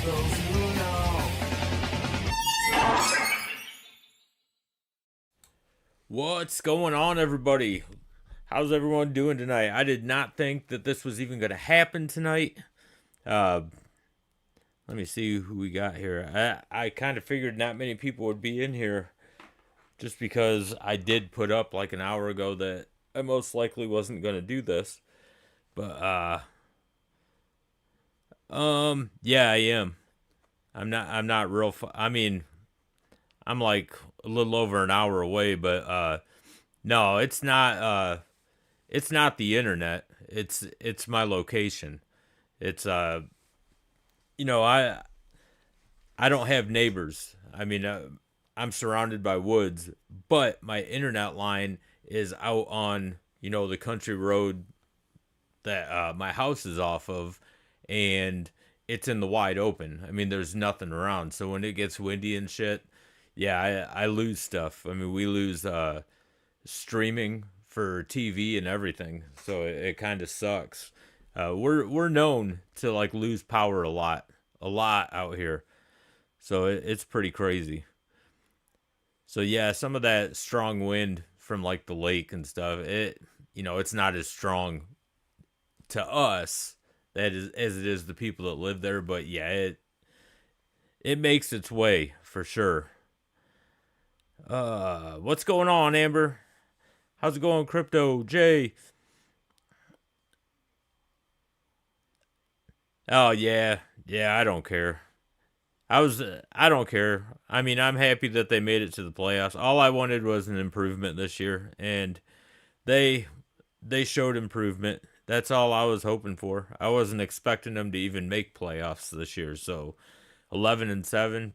those who know. What's going on, everybody? How's everyone doing tonight? I did not think that this was even going to happen tonight. Let me see who we got here. I kind of figured not many people would be in here just because I did put up like an hour ago that I most likely wasn't going to do this. But yeah, I am. I'm not real I mean, I'm like a little over an hour away, but no, it's not the internet. It's my location. It's you know, I don't have neighbors. I mean, I'm surrounded by woods, but my internet line is out on, the country road that my house is off of, and it's in the wide open. I mean, there's nothing around. So when it gets windy and shit, yeah, I lose stuff. I mean, we lose streaming for TV and everything. So it kind of sucks. We're known to like lose power a lot out here. So it's pretty crazy. So yeah, some of that strong wind from like the lake and stuff, it's not as strong to us that is as it is the people that live there, but yeah, it makes its way for sure. What's going on, Amber? How's it going, Crypto Jay? Oh yeah, yeah. I don't care. I don't care. I mean, I'm happy that they made it to the playoffs. All I wanted was an improvement this year, and they they showed improvement. That's all I was hoping for. I wasn't expecting them to even make playoffs this year. So 11-7,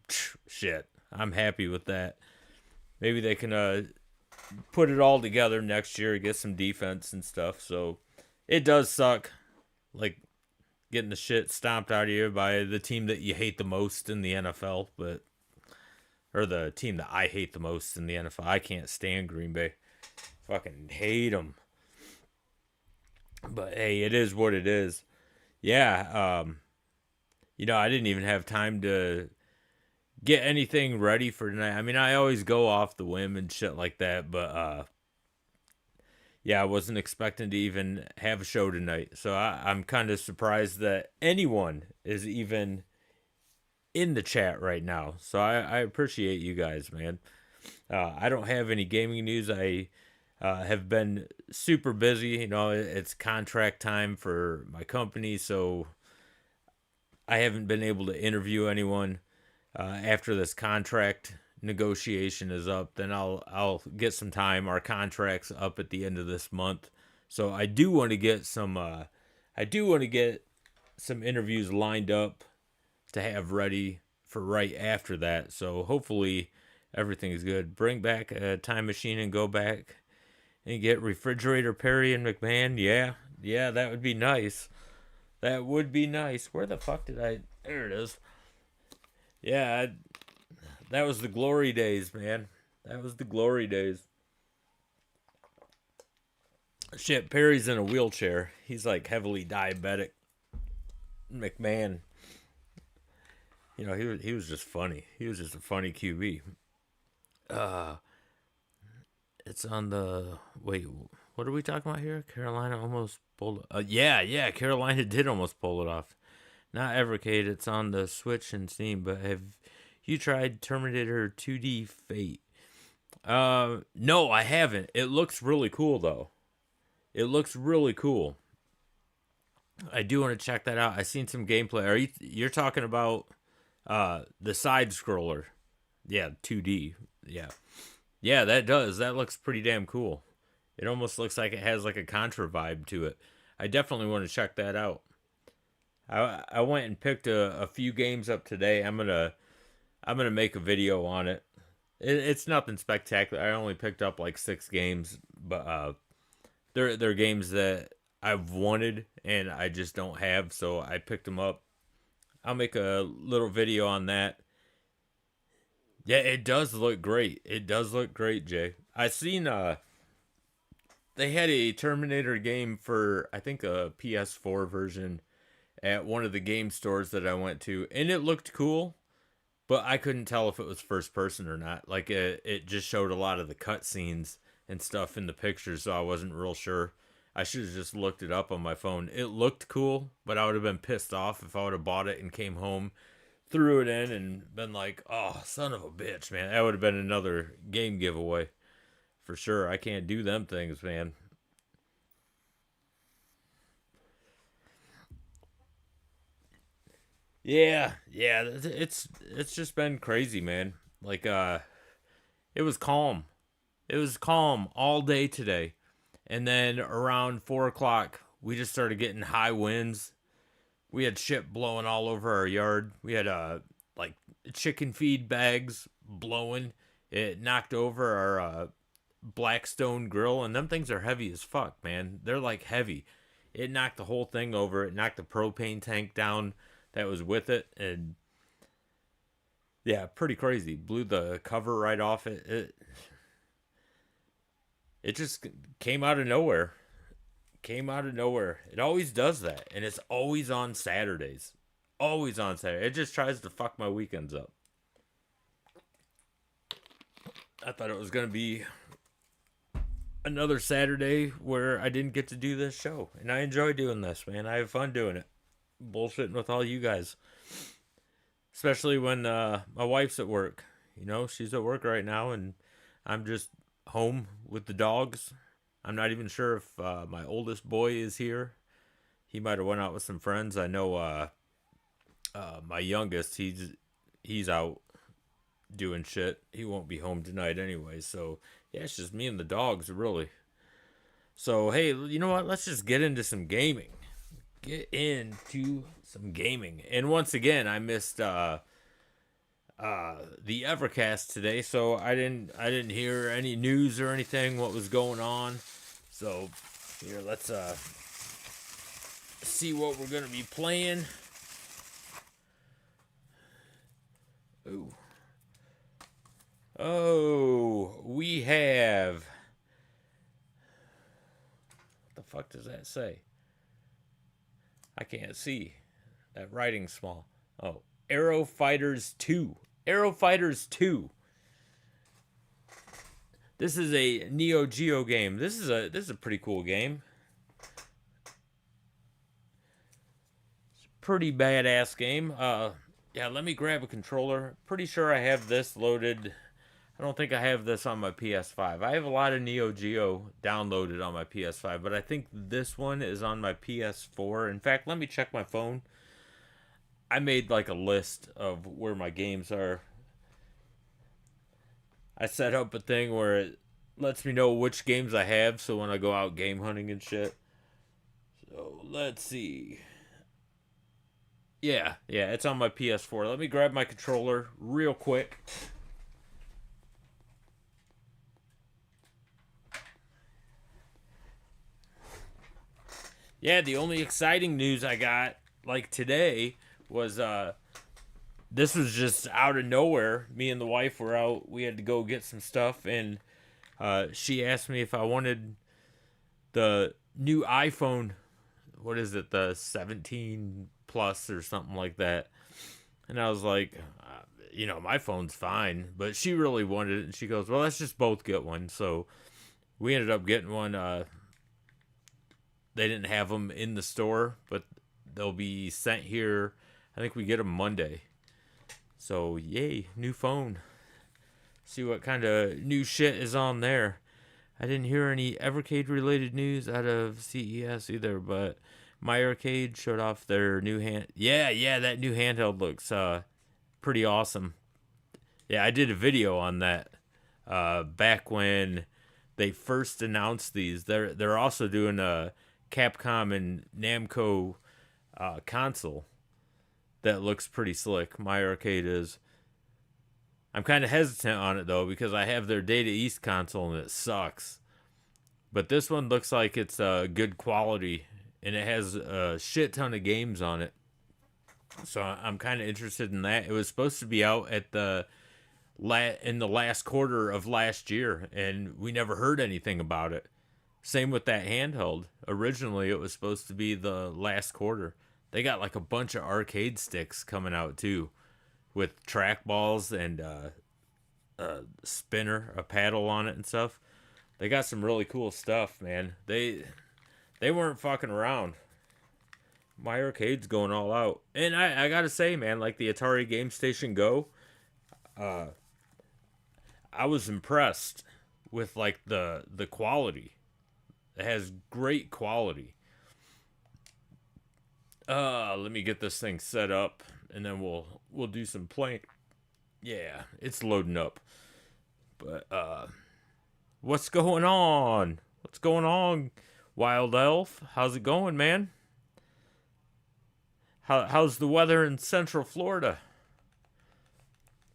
shit. I'm happy with that. Maybe they can put it all together next year, get some defense and stuff. So it does suck, like getting the shit stomped out of you by the team that you hate the most in the NFL, but or the team that I hate the most in the NFL. I can't stand Green Bay. Fucking hate them. But hey, it is what it is. Yeah, I didn't even have time to get anything ready for tonight. I mean, I always go off the whim and shit like that, but yeah, I wasn't expecting to even have a show tonight. So I'm kind of surprised that anyone is even in the chat right now. So I appreciate you guys, man. I don't have any gaming news. I have been super busy. It's contract time for my company, so I haven't been able to interview anyone. After this contract negotiation is up, then I'll get some time. Our contract's up at the end of this month, so I do want to get some interviews lined up to have ready for right after that. So hopefully everything's good. Bring back a time machine and go back and get Refrigerator Perry and McMahon. Yeah, that would be nice. That would be nice. Where the fuck did I? There it is. Yeah, that was the glory days, man. That was the glory days. Shit, Perry's in a wheelchair. He's like heavily diabetic. McMahon, he was just funny. He was just a funny QB. Uh, it's on the wait. What are we talking about here? Carolina almost pulled. Yeah. Carolina did almost pull it off. Not evercade. It's on the Switch and Steam. But have you tried Terminator 2D Fate? No, I haven't. It looks really cool though. It looks really cool. I do want to check that out. I seen some gameplay. You're talking about the side scroller? Yeah, 2D. Yeah. Yeah, that does. That looks pretty damn cool. It almost looks like it has like a Contra vibe to it. I definitely want to check that out. I went and picked a few games up today. I'm gonna make a video on it. It's nothing spectacular. I only picked up like 6 games, but they're games that I've wanted and I just don't have, so I picked them up. I'll make a little video on that. Yeah, it does look great. It does look great, Jay. I seen they had a Terminator game for I think a PS4 version at one of the game stores that I went to, and it looked cool, but I couldn't tell if it was first person or not. Like it just showed a lot of the cutscenes and stuff in the pictures, so I wasn't real sure. I should have just looked it up on my phone. It looked cool, but I would have been pissed off if I would have bought it and came home, threw it in, and been like, "Oh, son of a bitch, man!" That would have been another game giveaway for sure. I can't do them things, man. Yeah, yeah, it's just been crazy, man. Like it was calm. It was calm all day today. And then around 4 o'clock, we just started getting high winds. We had shit blowing all over our yard. We had like chicken feed bags blowing. It knocked over our Blackstone grill, and them things are heavy as fuck, man. They're like heavy. It knocked the whole thing over. It knocked the propane tank down that was with it, and yeah, pretty crazy. Blew the cover right off it. It just came out of nowhere. Came out of nowhere. It always does that, and it's always on Saturdays. Always on Saturday. It just tries to fuck my weekends up. I thought it was gonna be another Saturday where I didn't get to do this show, and I enjoy doing this, man. I have fun doing it, bullshitting with all you guys, especially when my wife's at work. You know, she's at work right now, and I'm just home with the dogs. I'm not even sure if my oldest boy is here. He might have went out with some friends. I know my youngest, he's out doing shit. He won't be home tonight anyway. So yeah, it's just me and the dogs, really. So hey, you know what? Let's just get into some gaming. Get into some gaming. And once again, I missed the Evercast today, so I didn't hear any news or anything what was going on. So here, let's see what we're gonna be playing. Ooh. Oh, we have. What the fuck does that say? I can't see. That writing's small. Oh, Aero Fighters 2. Aero Fighters 2. This is a Neo Geo game. This is a pretty cool game. It's a pretty badass game. Yeah, let me grab a controller. Pretty sure I have this loaded. I don't think I have this on my PS5. I have a lot of Neo Geo downloaded on my PS5, but I think this one is on my PS4. In fact, let me check my phone. I made like a list of where my games are. I set up a thing where it lets me know which games I have, so when I go out game hunting and shit. So let's see. Yeah, it's on my PS4. Let me grab my controller real quick. Yeah, the only exciting news I got like today was this was just out of nowhere. Me and the wife were out. We had to go get some stuff, and she asked me if I wanted the new iPhone. What is it? The 17 plus or something like that. And I was like, my phone's fine, but she really wanted it, and she goes, "Well, let's just both get one." So we ended up getting one. They didn't have them in the store, but they'll be sent here. I think we get them Monday. So, yay, new phone. See what kind of new shit is on there. I didn't hear any Evercade related news out of CES either, but my Arcade showed off their new hand. Yeah, that new handheld looks pretty awesome. Yeah, I did a video on that back when they first announced these. They're also doing a Capcom and Namco console that looks pretty slick. My Arcade is. I'm kind of hesitant on it though because I have their Data East console and it sucks. But this one looks like it's good quality and it has a shit ton of games on it. So I'm kind of interested in that. It was supposed to be out at in the last quarter of last year, and we never heard anything about it. Same with that handheld. Originally, it was supposed to be the last quarter. They got like a bunch of arcade sticks coming out too, with track balls and a spinner, a paddle on it and stuff. They got some really cool stuff, man. They weren't fucking around. My arcade's going all out. And I gotta say, man, like the Atari Game Station Go, I was impressed with like the quality. It has great quality. Let me get this thing set up and then we'll do some playing. Yeah, it's loading up. But what's going on? What's going on, Wild Elf? How's it going, man? How's the weather in Central Florida?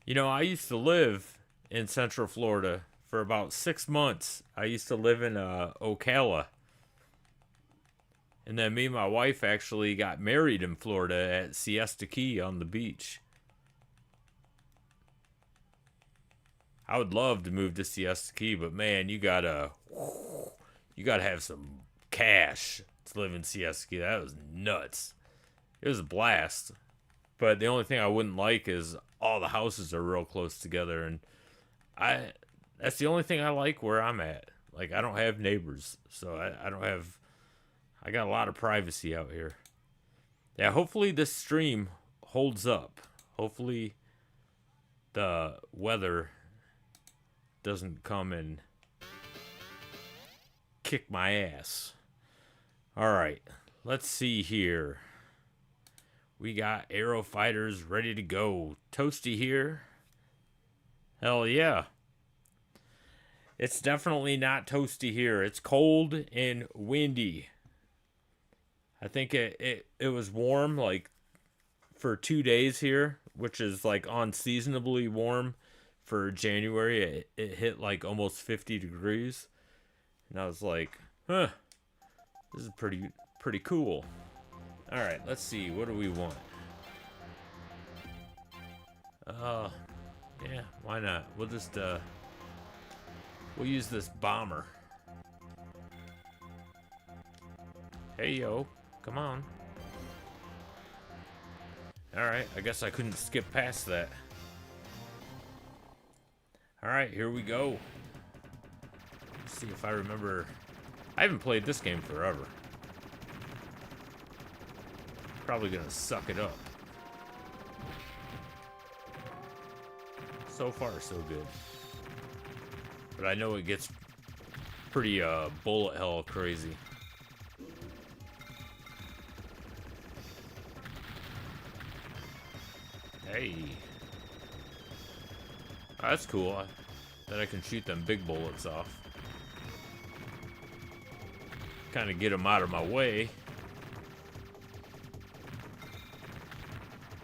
You know, I used to live in Central Florida for about 6 months. I used to live in Ocala. And then me and my wife actually got married in Florida at Siesta Key on the beach. I would love to move to Siesta Key, but man, you gotta have some cash to live in Siesta Key. That was nuts. It was a blast. But the only thing I wouldn't like is all the houses are real close together, and that's the only thing I like where I'm at. Like, I don't have neighbors, so I got a lot of privacy out here. Yeah, hopefully this stream holds up. Hopefully the weather doesn't come and kick my ass. All right, let's see here. We got Aero Fighters ready to go. Toasty here. Hell yeah. It's definitely not toasty here. It's cold and windy. I think it was warm like for 2 days here, which is like unseasonably warm for January. It hit like almost 50 degrees. And I was like, huh, this is pretty cool. All right, let's see. What do we want? Yeah, why not? We'll just we'll use this bomber. Hey yo, come on. All right, I guess I couldn't skip past that. All right, here we go. Let's see if I remember. I haven't played this game forever. Probably gonna suck it up. So far, so good. But I know it gets pretty bullet hell crazy. Hey. Oh, that's cool. That I can shoot them big bullets off. Kind of get them out of my way.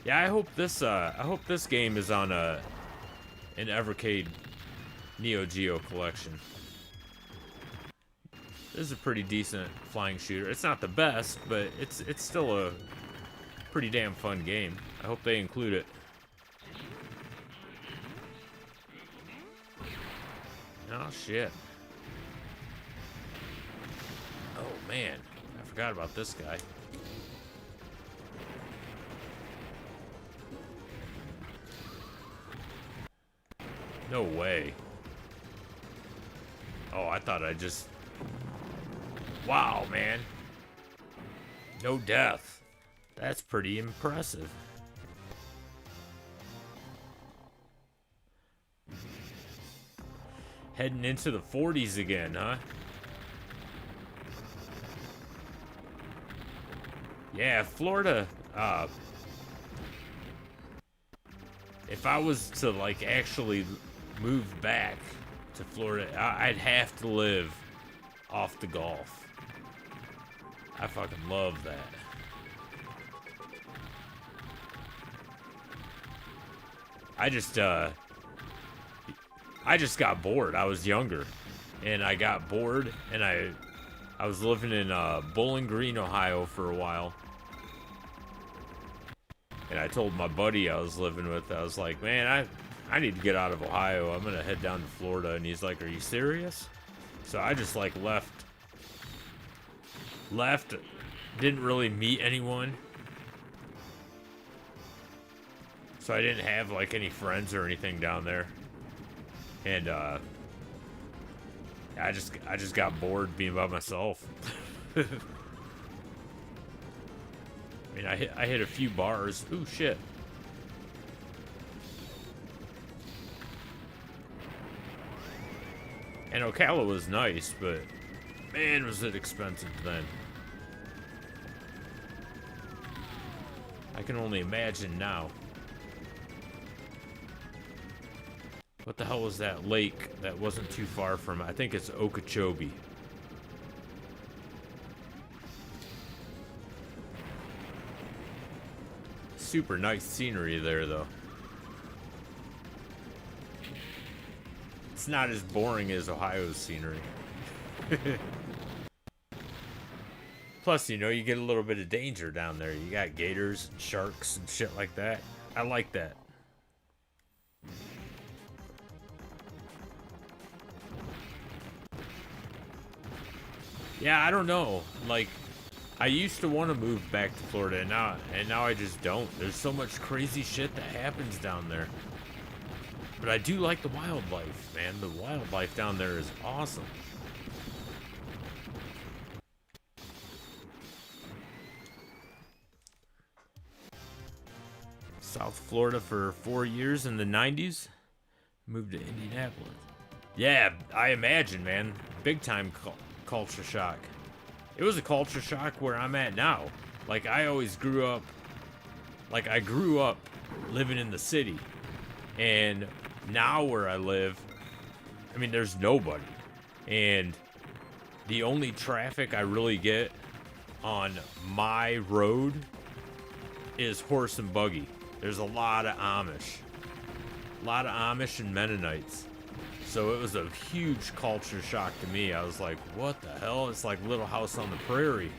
Yeah, I hope this game is on an evercade Neo Geo collection. This is a pretty decent flying shooter. It's not the best, but it's still a pretty damn fun game. I hope they include it. Oh shit. Oh man, I forgot about this guy. No way. Oh, I thought I just... Wow, man. No death. That's pretty impressive. Heading into the 40s again, huh? Yeah, Florida, if I was to, like, actually move back to Florida, I'd have to live off the Gulf. I fucking love that. I just got bored. I was younger, and I got bored, and I was living in Bowling Green, Ohio for a while. And I told my buddy I was living with, I was like, man, I need to get out of Ohio. I'm gonna head down to Florida. And he's like, are you serious? So I just like left, didn't really meet anyone. So I didn't have like any friends or anything down there. And I just got bored being by myself. I mean, I hit a few bars. Ooh, shit. And Ocala was nice, but man, was it expensive then. I can only imagine now. What the hell was that lake that wasn't too far from it? I think it's Okeechobee. Super nice scenery there, though. It's not as boring as Ohio's scenery. Plus, you know, you get a little bit of danger down there. You got gators and sharks and shit like that. I like that. Yeah, I don't know. Like, I used to want to move back to Florida, and now I just don't. There's so much crazy shit that happens down there. But I do like the wildlife, man. The wildlife down there is awesome. South Florida for 4 years in the 90s. Moved to Indianapolis. Yeah, I imagine, man. Big time culture shock. It was a culture shock where I'm at now. Like, I always grew up, like, I grew up living in the city. And now where I live, I mean, there's nobody. And the only traffic I really get on my road is horse and buggy. There's a lot of Amish. A lot of Amish and Mennonites. So it was a huge culture shock to me. I was like, what the hell? It's like Little House on the Prairie.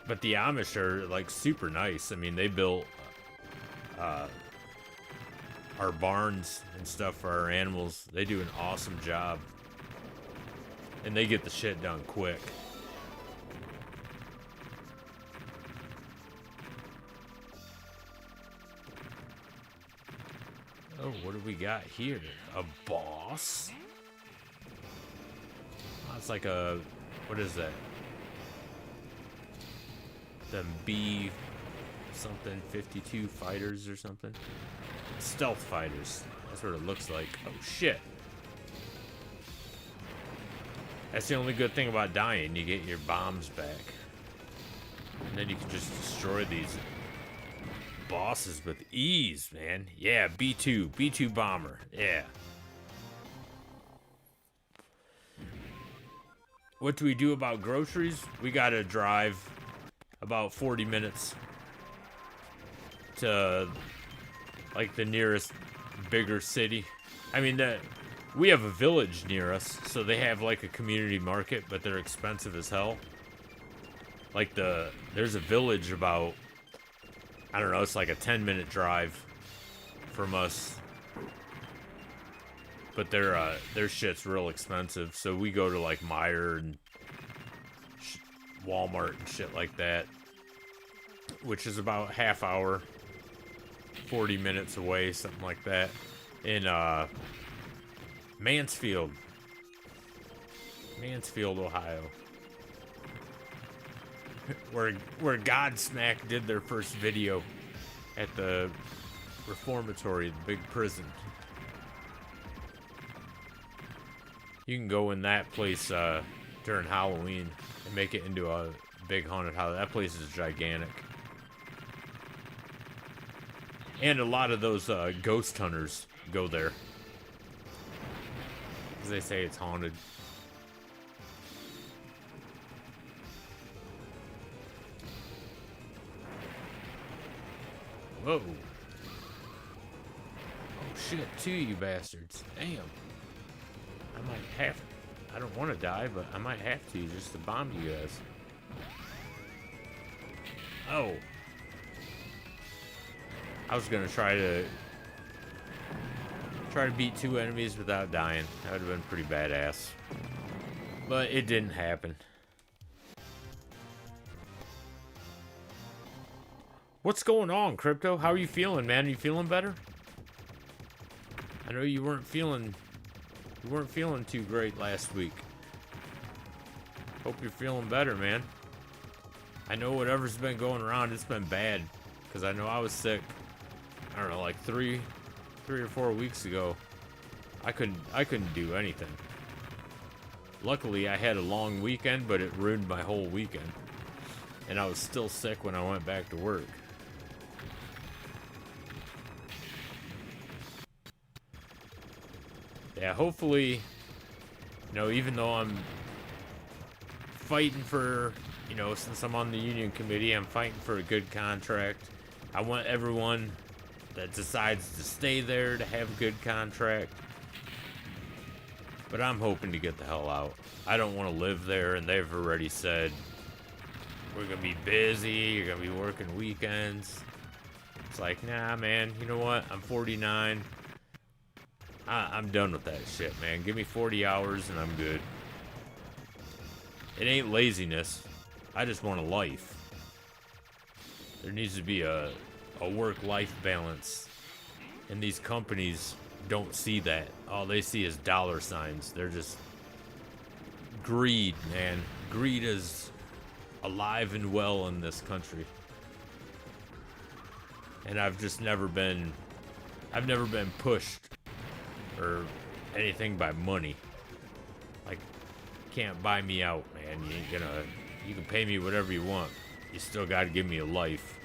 But the Amish are like super nice. I mean, they built our barns and stuff for our animals. They do an awesome job. And they get the shit done quick. Oh, what do we got here? A boss? Oh, it's like a... What is that? The B... something 52 fighters or something? Stealth fighters. That's what it looks like. Oh, shit. That's the only good thing about dying. You get your bombs back. And then you can just destroy these bosses with ease, man. Yeah, B2 bomber. Yeah. What do we do about groceries? We gotta drive about 40 minutes to like the nearest bigger city. I mean, we have a village near us, so they have like a community market, but they're expensive as hell. Like there's a village about, I don't know, it's like a 10-minute drive from us. But their shit's real expensive, so we go to like Meijer and Walmart and shit like that, which is about half hour, 40 minutes away, something like that, in Mansfield, Ohio, where Godsmack did their first video at the reformatory, the big prison. You can go in that place during Halloween and make it into a big haunted house. That place is gigantic. And a lot of those ghost hunters go there, because they say it's haunted. Whoa. Oh shit, two of you bastards. Damn. I might have to. I don't want to die, but I might have to just to bomb you guys. Oh. I was gonna try to beat two enemies without dying. That would have been pretty badass. But it didn't happen. What's going on, Crypto? How are you feeling, man? Are you feeling better? I know you weren't feeling too great last week. Hope you're feeling better, man. I know whatever's been going around, it's been bad. Because I know I was sick, I don't know, like three or 4 weeks ago. I couldn't do anything. Luckily, I had a long weekend, but it ruined my whole weekend. And I was still sick when I went back to work. Yeah, hopefully, you know, even though I'm fighting for, you know, since I'm on the union committee, I'm fighting for a good contract. I want everyone that decides to stay there to have a good contract. But I'm hoping to get the hell out. I don't want to live there, and they've already said, we're going to be busy, you're going to be working weekends. It's like, nah, man, you know what? I'm 49. I'm done with that shit, man. Give me 40 hours and I'm good. It ain't laziness. I just want a life. There needs to be a work-life balance. And these companies don't see that. All they see is dollar signs. They're just greed, man. Greed is alive and well in this country. And I've never been pushed or anything by money. Like, can't buy me out, man. You can pay me whatever you want. You still gotta give me a life.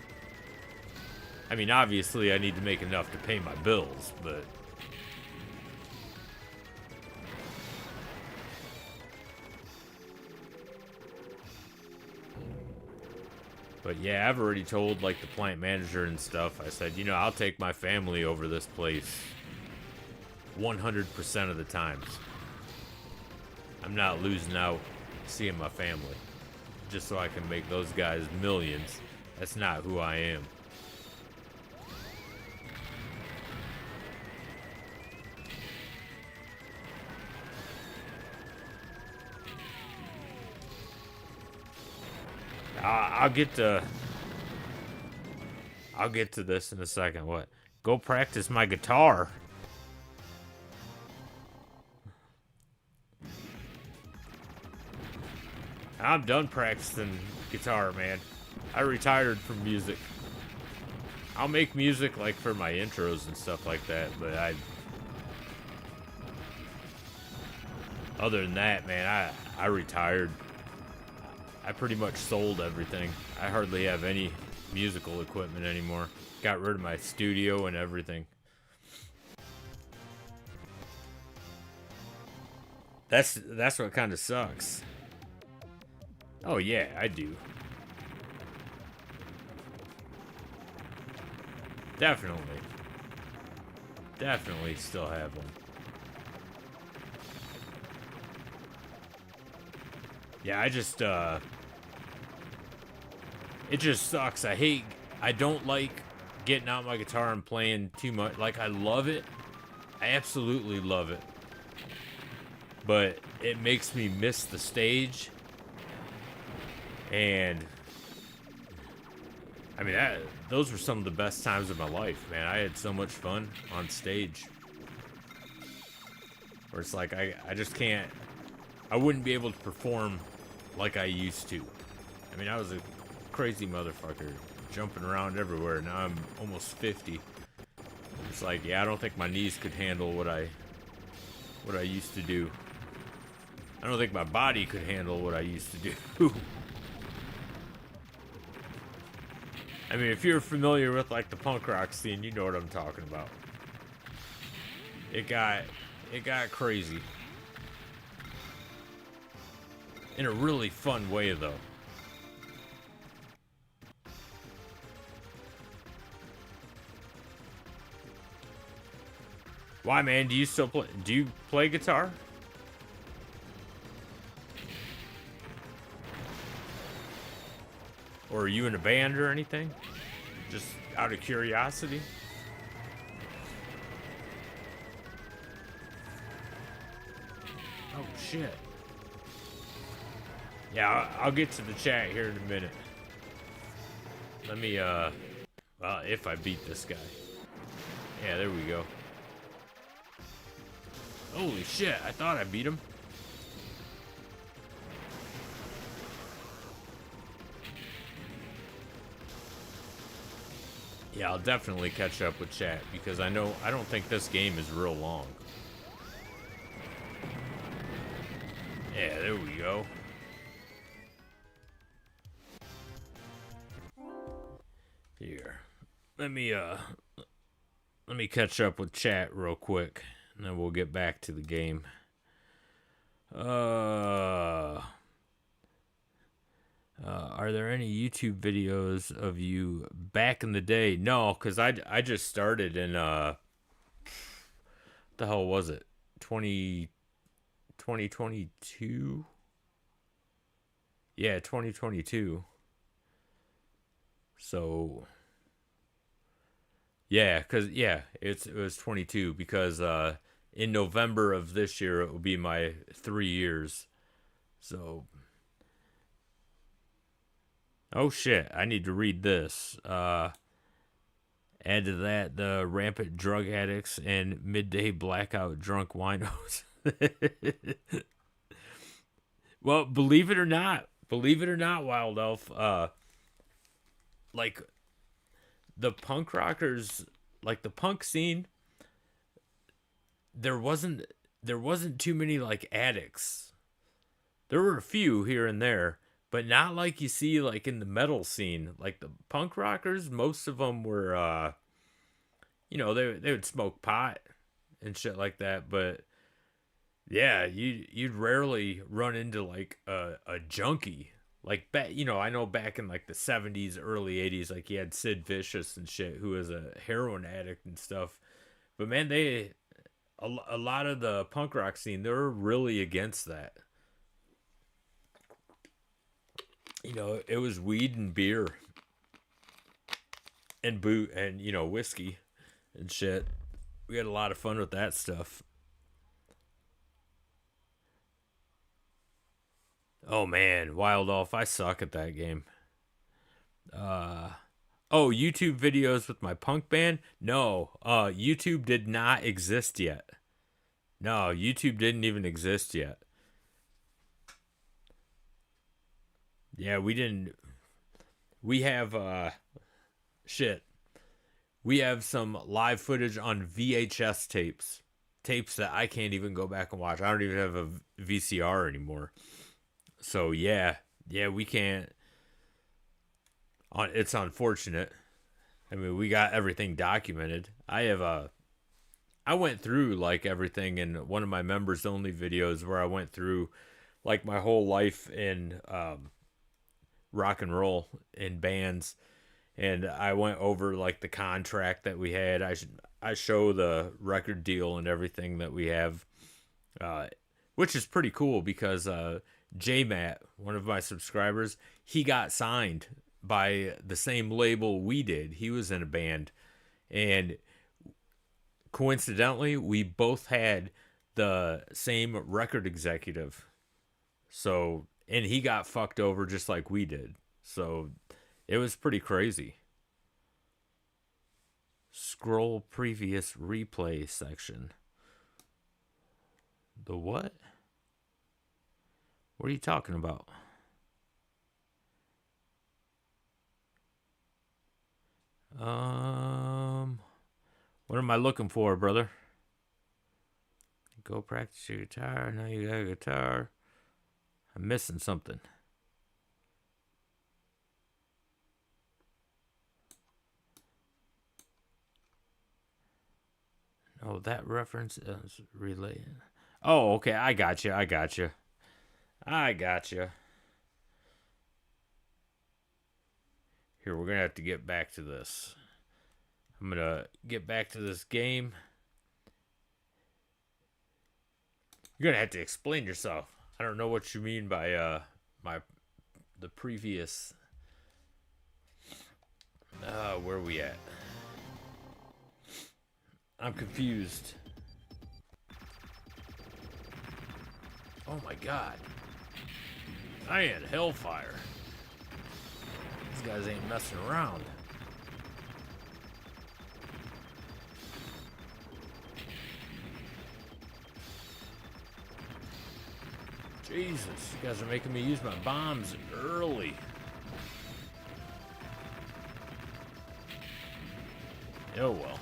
I mean, obviously I need to make enough to pay my bills, but yeah, I've already told like the plant manager and stuff. I said, you know, I'll take my family over this place 100% of the times. I'm not losing out seeing my family just so I can make those guys millions. That's not who I am. I'll get to this in a second. What? Go practice my guitar. I'm done practicing guitar, man. I retired from music. I'll make music like for my intros and stuff like that, but other than that, man, I retired. I pretty much sold everything. I hardly have any musical equipment anymore. Got rid of my studio and everything. That's what kind of sucks. Oh yeah, I do. Definitely still have one. Yeah, it just sucks. I don't like getting out my guitar and playing too much. Like, I love it. I absolutely love it. But it makes me miss the stage. And I mean, those were some of the best times of my life, man. I had so much fun on stage. Where it's like, I just can't, I wouldn't be able to perform like I used to. I mean, I was a crazy motherfucker, jumping around everywhere. Now I'm almost 50. It's like, yeah, I don't think my knees could handle what I used to do. I don't think my body could handle what I used to do. I mean, if you're familiar with like the punk rock scene, you know what I'm talking about. It got crazy. In a really fun way, though. Why, man? Do you play guitar? Or are you in a band or anything? Just out of curiosity? Oh, shit. Yeah, I'll get to the chat here in a minute. Let me If I beat this guy. Yeah, there we go. Holy shit, I thought I beat him. Yeah, I'll definitely catch up with chat because I don't think this game is real long. Yeah, there we go. Here. Let me catch up with chat real quick and then we'll get back to the game. Are there any YouTube videos of you back in the day? No, because I just started in what the hell was it? 2022? Yeah, 2022. So yeah, it was 22 because in November of this year it will be my 3 years. So oh shit, I need to read this. Add to that the rampant drug addicts and midday blackout drunk winos. Well, believe it or not, Wild Elf, like the punk rockers, like the punk scene, there wasn't too many like addicts. There were a few here and there, but not like you see like in the metal scene. Like the punk rockers, most of them were they would smoke pot and shit like that, but yeah, you'd rarely run into like a junkie. Like I know back in like the 70s, early 80s, like you had Sid Vicious and shit who was a heroin addict and stuff. But man, a lot of the punk rock scene, they were really against that. It was weed and beer and boot and whiskey and shit. We had a lot of fun with that stuff. Oh man, Wild Elf, I suck at that game. Oh, YouTube videos with my punk band? No, YouTube did not exist yet. No, YouTube didn't even exist yet. Yeah, we didn't. We have shit. We have some live footage on VHS tapes that I can't even go back and watch. I don't even have a VCR anymore. So yeah, we can't. It's unfortunate. I mean, we got everything documented. I went through like everything in one of my members only videos where I went through like my whole life in rock and roll in bands, and I went over like the contract that we had. I show the record deal and everything that we have, which is pretty cool because JMatt, one of my subscribers, he got signed by the same label we did. He was in a band, and coincidentally, we both had the same record executive. So, and he got fucked over just like we did. So, it was pretty crazy. Scroll previous replay section. The what? What are you talking about? What am I looking for, brother? Go practice your guitar. Now you got a guitar. I'm missing something. Oh, that reference is related. Oh, okay. I got you. Here, we're going to have to get back to this. I'm going to get back to this game. You're going to have to explain yourself. I don't know what you mean by the previous. Where are we at? I'm confused. Oh my god. I ain't hellfire. These guys ain't messing around. Jesus, you guys are making me use my bombs early. Oh well.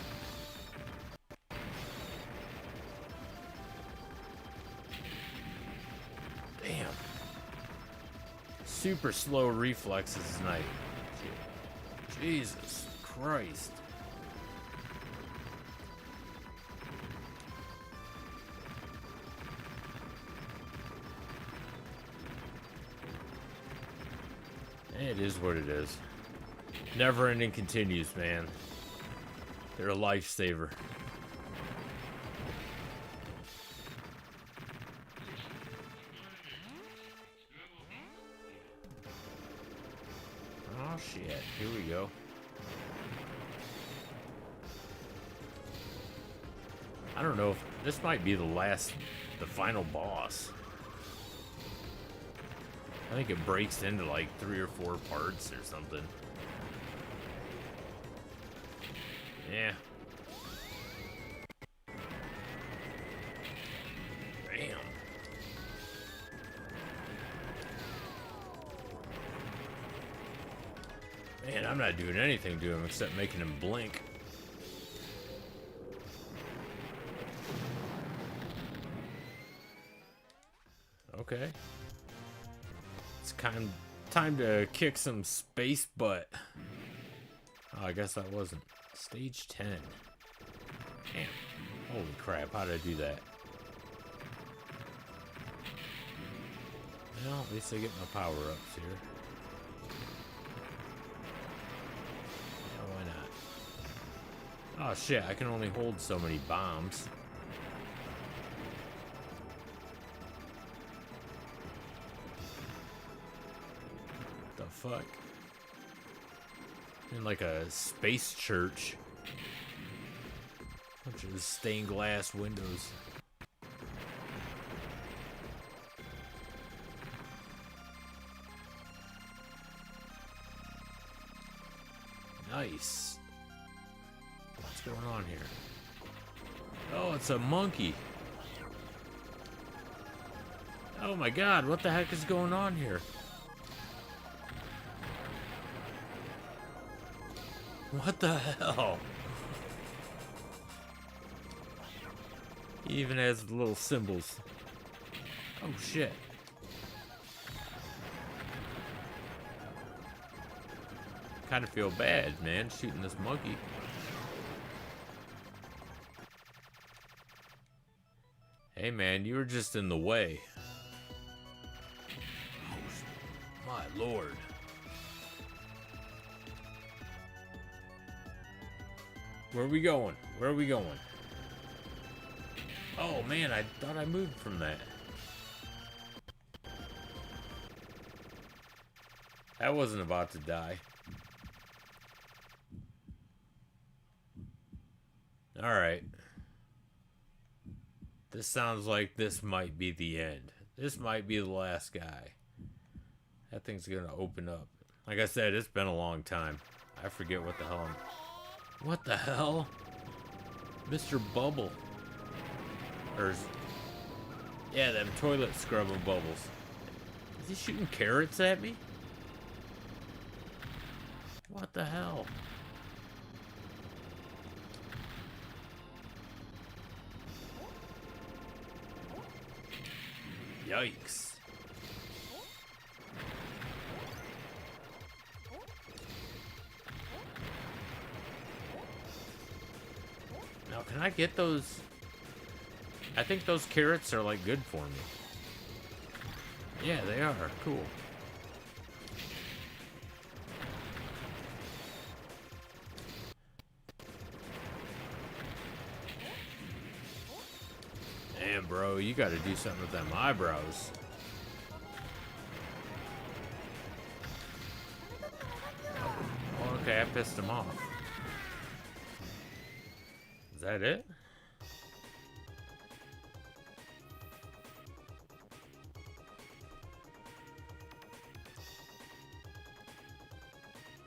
Damn. Super slow reflexes tonight. Jesus Christ. It is what it is. Never ending continues, man. They're a lifesaver. Oh shit, here we go. I don't know if this might be the final boss. I think it breaks into like 3 or 4 parts or something. Yeah. Bam. Man, I'm not doing anything to him except making him blink. Okay. It's time to kick some space butt. Oh, I guess that wasn't. Stage 10. Damn. Holy crap, how did I do that? Well, at least I get my power-ups here. Yeah, why not? Oh shit, I can only hold so many bombs. The fuck? In like a space church. Bunch of stained glass windows. Nice. What's going on here? Oh, it's a monkey. Oh my god, what the heck is going on here? What the hell? He even has the little symbols. Oh shit. Kind of feel bad, man, shooting this monkey. Hey man, you were just in the way. Oh, my lord. Where are we going? Where are we going? Oh man, I thought I moved from that. That wasn't about to die. Alright. This sounds like this might be the end. This might be the last guy. That thing's gonna open up. Like I said, it's been a long time. I forget what the hell I'm... What the hell? Mr. Bubble. Or... Yeah, them toilet scrubbing bubbles. Is he shooting carrots at me? What the hell? Yikes. Now, can I get those? I think those carrots are like good for me. Yeah, they are. Cool. Damn, bro, you gotta do something with them eyebrows. Oh, okay, I pissed him off. Is that it?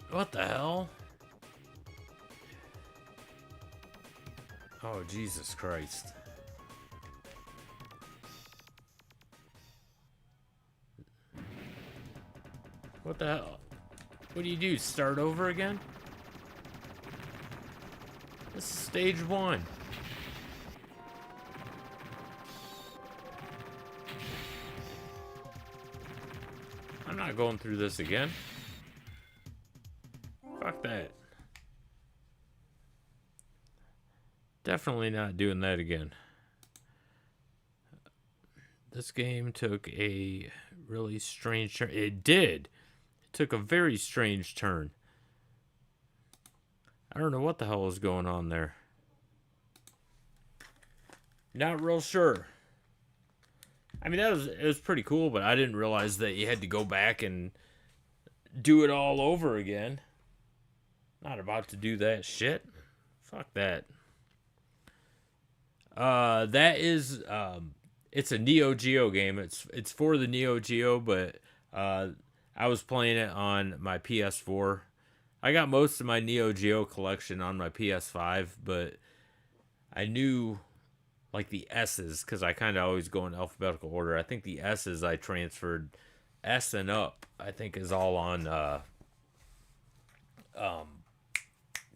What the hell? Oh, Jesus Christ. What the hell? What do? Start over again? This is stage 1. I'm not going through this again. Fuck that. Definitely not doing that again. This game took a really strange turn. It did. It took a very strange turn. I don't know what the hell is going on there. Not real sure. I mean, it was pretty cool, but I didn't realize that you had to go back and do it all over again. Not about to do that shit. Fuck that. That is it's a Neo Geo game. It's for the Neo Geo, but I was playing it on my PS4. I got most of my Neo Geo collection on my PS5, but I knew like the S's because I kind of always go in alphabetical order. I think the S's I transferred. S and up, I think, is all on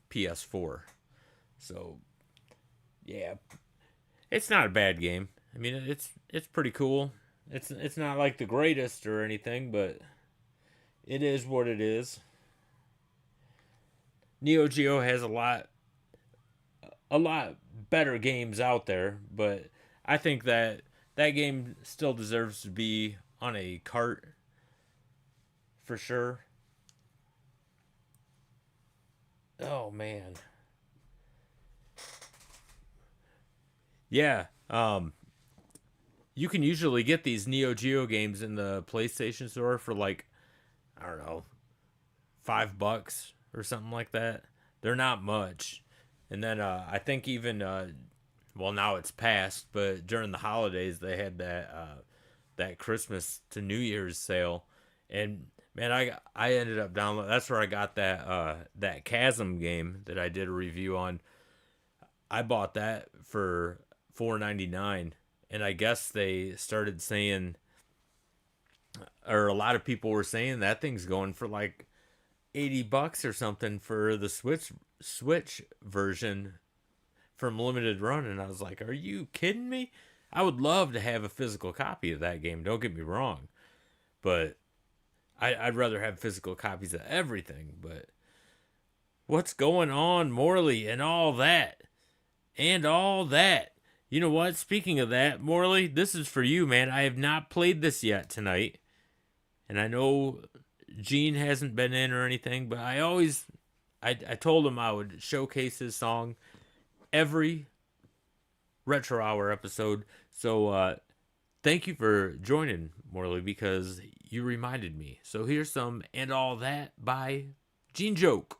PS4. So yeah, it's not a bad game. I mean, it's pretty cool. It's not like the greatest or anything, but it is what it is. Neo Geo has a lot better games out there, but I think that game still deserves to be on a cart for sure. Oh man. Yeah, you can usually get these Neo Geo games in the PlayStation Store for like, I don't know, $5 or something like that. They're not much. And then I think even well, now it's past, but during the holidays they had that Christmas to New Year's sale, and man, I ended up downloading. That's where I got that Chasm game that I did a review on. I bought that for $4.99, and I guess they started saying, or a lot of people were saying that thing's going for like $80 or something for the Switch version from Limited Run, and I was like, are you kidding me? I would love to have a physical copy of that game, don't get me wrong, but I'd rather have physical copies of everything. But what's going on, Morley, and all that? You know what? Speaking of that, Morley, this is for you, man. I have not played this yet tonight. And I know Gene hasn't been in or anything, but I told him I would showcase his song every Retro Hour episode. So thank you for joining, Morley, because you reminded me. So here's some And All That by Gene Joke.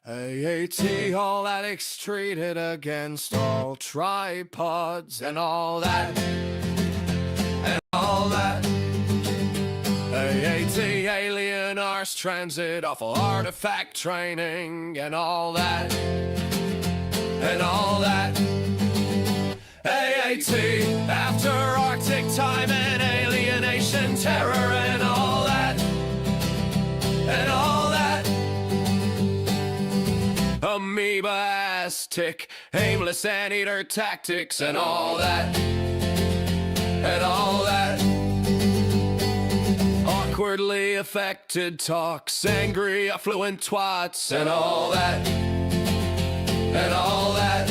AAT, all addicts treated against all tripods and all that, and all that. AAT, alien arse transit, awful artifact training and all that, and all that. AAT, after Arctic time and alienation, terror and all that, and all that. Amoeba-astic, aimless anteater tactics and all that, and all that. Awkwardly affected talks, angry affluent twats and all that, and all that.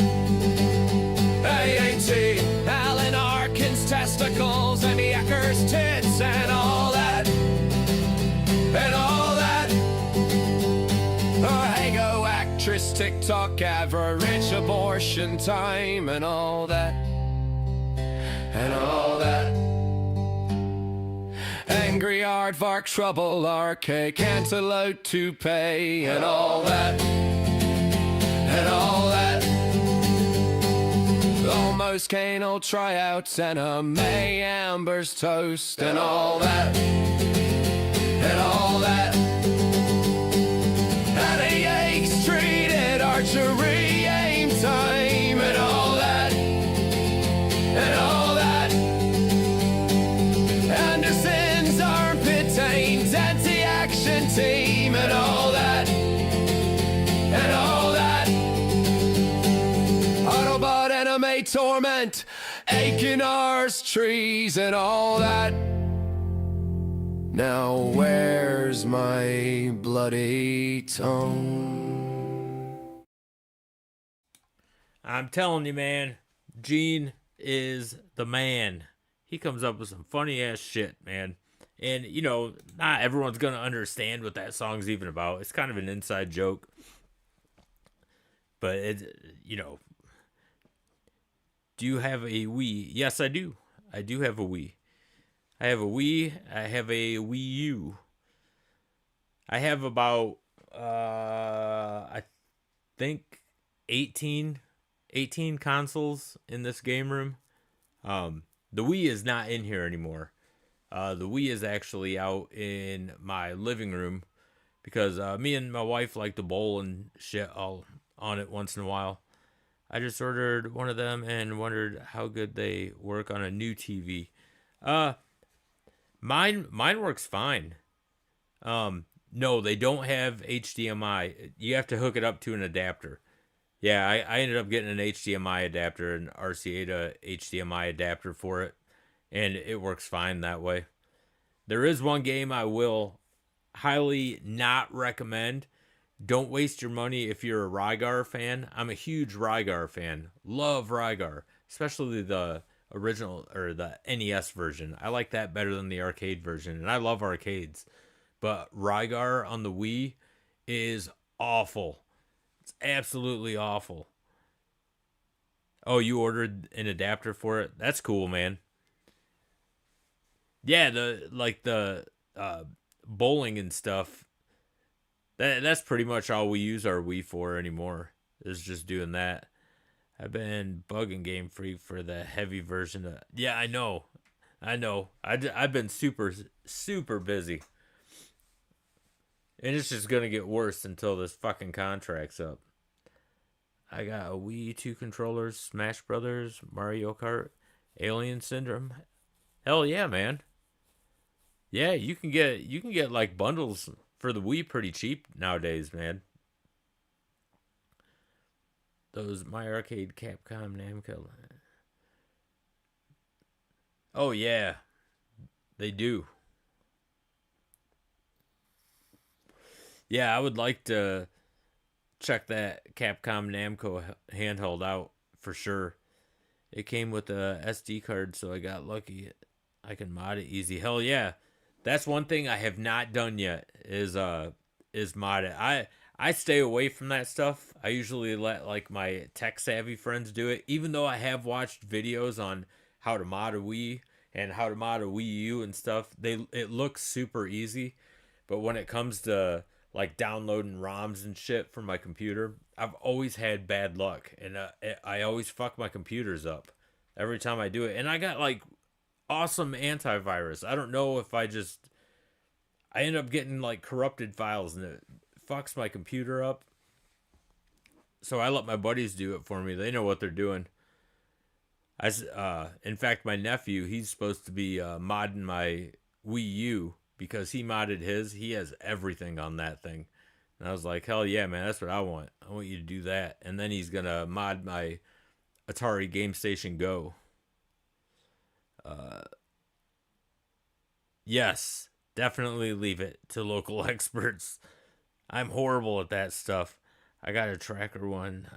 AAT, Alan Arkin's testicles, Emmy Ecker's tits and all that, and all that. Hago actress, TikTok average, abortion time and all that, and all that. Angry aardvark, trouble arcade, cantaloupe toupee and all that, and all that. Almost canal tryouts, anime Amber's toast and all that, and all that. Headaches treated archery aim time and all that, and all that. And torment, aching arse trees and all that. Now where's my bloody tongue? I'm telling you, man, Gene is the man. He comes up with some funny ass shit, man. And, you know, not everyone's going to understand what that song's even about. It's kind of an inside joke. But, you know, do you have a Wii? Yes, I do. I do have a Wii. I have a Wii. I have a Wii U. I have about, I think, 18 consoles in this game room. The Wii is not in here anymore. The Wii is actually out in my living room because me and my wife like to bowl and shit all on it once in a while. I just ordered one of them and wondered how good they work on a new TV. Mine works fine. No, they don't have HDMI. You have to hook it up to an adapter. Yeah, I ended up getting an HDMI adapter, an RCA to HDMI adapter for it, and it works fine that way. There is one game I will highly not recommend. Don't waste your money if you're a Rygar fan. I'm a huge Rygar fan. Love Rygar, especially the original or the NES version. I like that better than the arcade version, and I love arcades. But Rygar on the Wii is awful. It's absolutely awful. Oh, you ordered an adapter for it? That's cool, man. Yeah, the bowling and stuff. That's pretty much all we use our Wii for anymore. Is just doing that. I've been bugging Game Freak for the heavy version of. Yeah, I know. I've been super busy. And it's just gonna get worse until this fucking contract's up. I got a Wii, 2 controllers, Smash Brothers, Mario Kart, Alien Syndrome. Hell yeah, man. Yeah, you can get like bundles for the Wii pretty cheap nowadays, man. Those My Arcade, Capcom, Namco. Oh yeah, they do. Yeah, I would like to check that Capcom Namco handheld out for sure. It came with a SD card, so I got lucky. I can mod it easy. Hell yeah. That's one thing I have not done yet is mod it. I stay away from that stuff. I usually let like my tech savvy friends do it, even though I have watched videos on how to mod a Wii and how to mod a Wii U and stuff. It looks super easy, but when it comes to like downloading ROMs and shit from my computer, I've always had bad luck, and I always fuck my computers up every time I do it. And I got like awesome antivirus. I don't know if I end up getting like corrupted files and it fucks my computer up. So I let my buddies do it for me. They know what they're doing. In fact, my nephew, he's supposed to be modding my Wii U because he modded his. He has everything on that thing. And I was like, hell yeah, man, that's what I want. I want you to do that. And then he's going to mod my Atari Game Station Go. Yes, definitely leave it to local experts. I'm horrible at that stuff. I got a tracker one.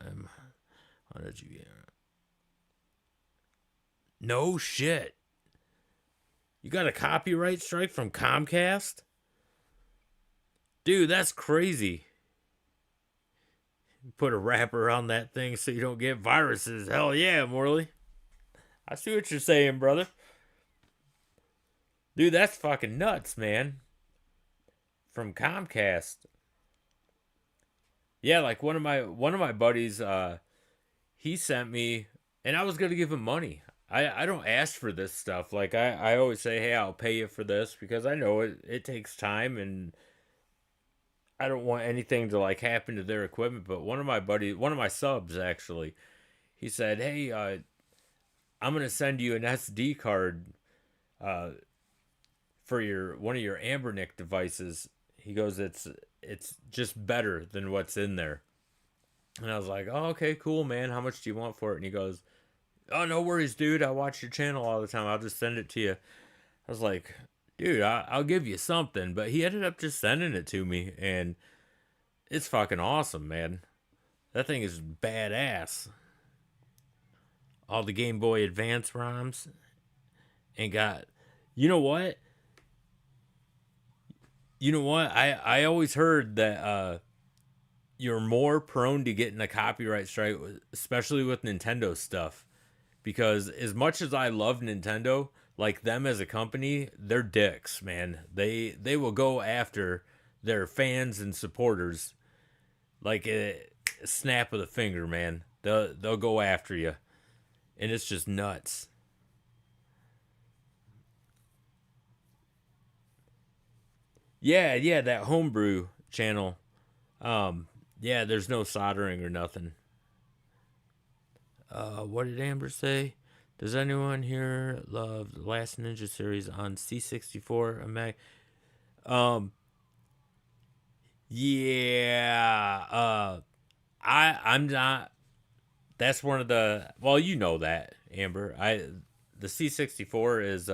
How did you get? No shit. You got a copyright strike from Comcast? Dude, that's crazy. Put a wrapper on that thing so you don't get viruses. Hell yeah, Morley. I see what you're saying, brother. Dude, that's fucking nuts, man. From Comcast. Yeah, like one of my buddies, he sent me, and I was gonna give him money. I don't ask for this stuff. Like I always say, hey, I'll pay you for this because I know it takes time and I don't want anything to like happen to their equipment. But one of my subs actually, he said, hey, I'm gonna send you an SD card for one of your Ambernick devices. He goes, it's just better than what's in there. And I was like, oh, okay, cool, man. How much do you want for it? And he goes, Oh, no worries, dude. I watch your channel all the time. I'll just send it to you. I was like, dude, I'll give you something. But he ended up just sending it to me, and it's fucking awesome, man. That thing is badass. All the Game Boy Advance ROMs, and got, you know what? You know what? I always heard that you're more prone to getting a copyright strike, especially with Nintendo stuff. Because as much as I love Nintendo, like them as a company, they're dicks, man. They will go after their fans and supporters like a snap of the finger, man. They'll go after you, and it's just nuts. Yeah, yeah, that homebrew channel. Yeah, there's no soldering or nothing. What did Amber say? Does anyone here love the Last Ninja series on C64 and Mac? Um, yeah. I'm not. That's one of the. Well, you know that, Amber. The C64 is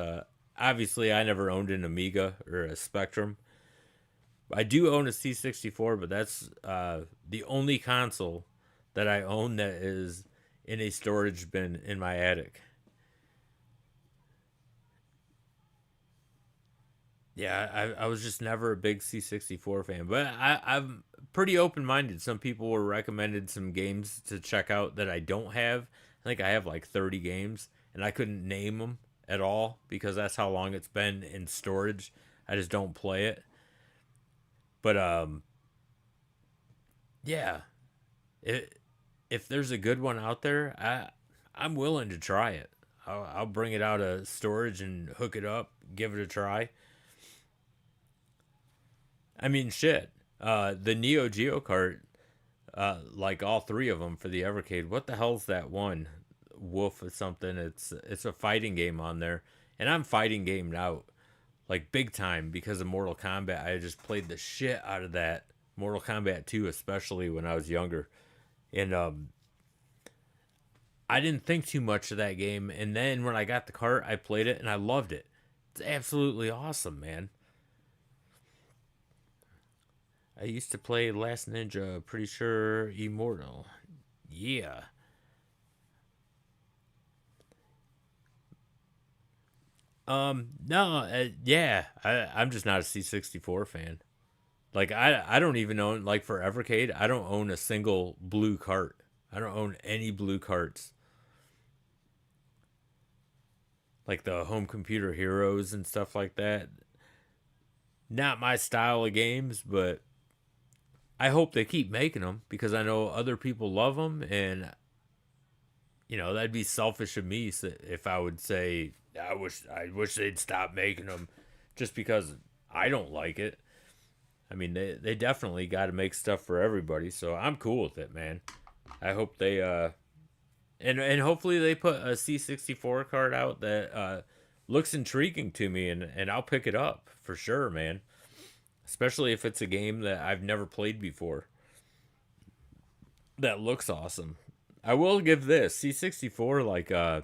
obviously I never owned an Amiga or a Spectrum. I do own a C64, but that's the only console that I own that is in a storage bin in my attic. Yeah, I was just never a big C64 fan, but I'm pretty open minded. Some people were recommended some games to check out that I don't have. I think I have like 30 games, and I couldn't name them at all because that's how long it's been in storage. I just don't play it. But yeah, it, if there's a good one out there, I'm willing to try it. I'll bring it out of storage and hook it up, give it a try. I mean, shit. The Neo Geo cart, like all three of them for the Evercade. What the hell's that one? Wolf or something. It's a fighting game on there, and I'm fighting gamed out like big time because of Mortal Kombat. I just played the shit out of that Mortal Kombat 2, especially when I was younger, and I didn't think too much of that game. And then when I got the cart, I played it and I loved it. It's absolutely awesome, man. I used to play Last Ninja, pretty sure Immortal. Yeah. No, yeah. I'm just not a C64 fan. Like I don't even own like for Evercade, I don't own a single blue cart. I don't own any blue carts. Like the home computer heroes and stuff like that. Not my style of games, but I hope they keep making them because I know other people love them, and that'd be selfish of me if I would say I wish they'd stop making them just because I don't like it. I mean, they definitely got to make stuff for everybody, so I'm cool with it, man. I hope they and hopefully they put a C64 card out that looks intriguing to me, and I'll pick it up for sure, man. Especially if it's a game that I've never played before. That looks awesome. I will give this C64 like a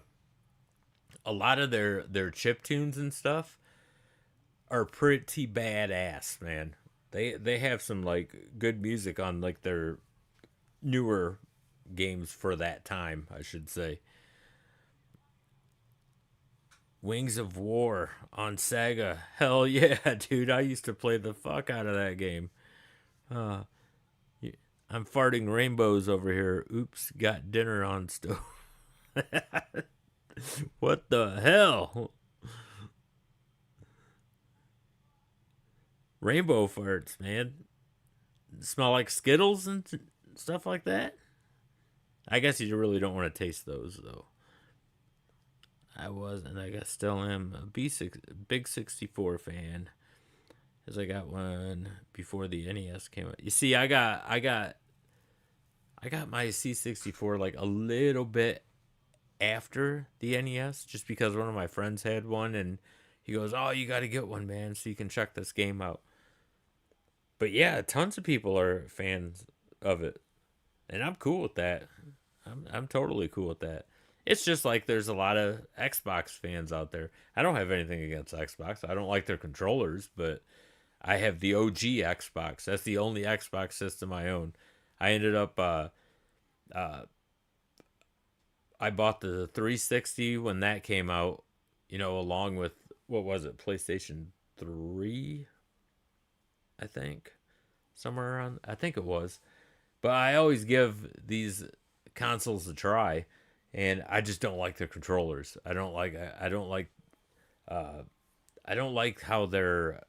lot of their chip tunes and stuff are pretty badass, man. They have some like good music on like their newer games for that time, I should say. Wings of War on Sega. Hell yeah, dude. I used to play the fuck out of that game. Uh, I'm farting rainbows over here. Oops, got dinner on stove. What the hell? Rainbow farts, man. Smell like Skittles and stuff like that? I guess you really don't want to taste those, though. I was, and I guess still am a big 64 fan. As I got one before the NES came out. You see, I got my C64 like a little bit after the NES, just because one of my friends had one, and he goes, "Oh, you got to get one, man, so you can check this game out." But yeah, tons of people are fans of it, and I'm cool with that. I'm totally cool with that. It's just like there's a lot of Xbox fans out there. I don't have anything against Xbox. I don't like their controllers, but I have the OG Xbox. That's the only Xbox system I own. I ended up uh, I bought the 360 when that came out, along with what was it, PlayStation 3, I think. Somewhere around I think it was. But I always give these consoles a try, and I just don't like their controllers. Uh I don't like how their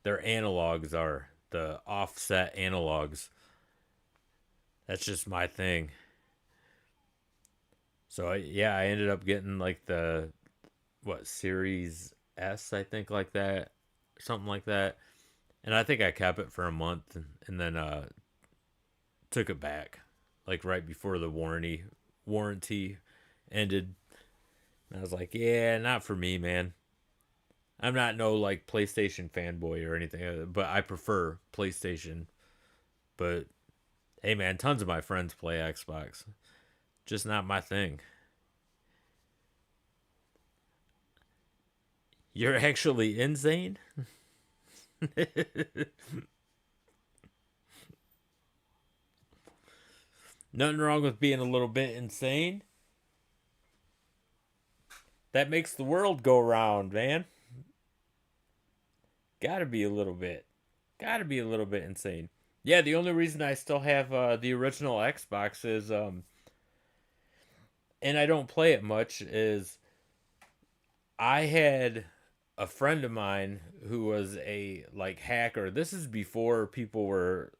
analogs are, the offset analogs. That's just my thing. So yeah, I ended up getting like the what Series S, I think, like that, something like that. And I think I kept it for a month, and then took it back, like right before the warranty ended. And I was like, yeah, not for me, man. I'm not no like PlayStation fanboy or anything, but I prefer PlayStation. But hey, man, tons of my friends play Xbox. Just not my thing. You're actually insane? Nothing wrong with being a little bit insane. That makes the world go round, man. Gotta be a little bit. Gotta be a little bit insane. Yeah, the only reason I still have the original Xbox is, and I don't play it much, is I had a friend of mine who was a like hacker. This is before people were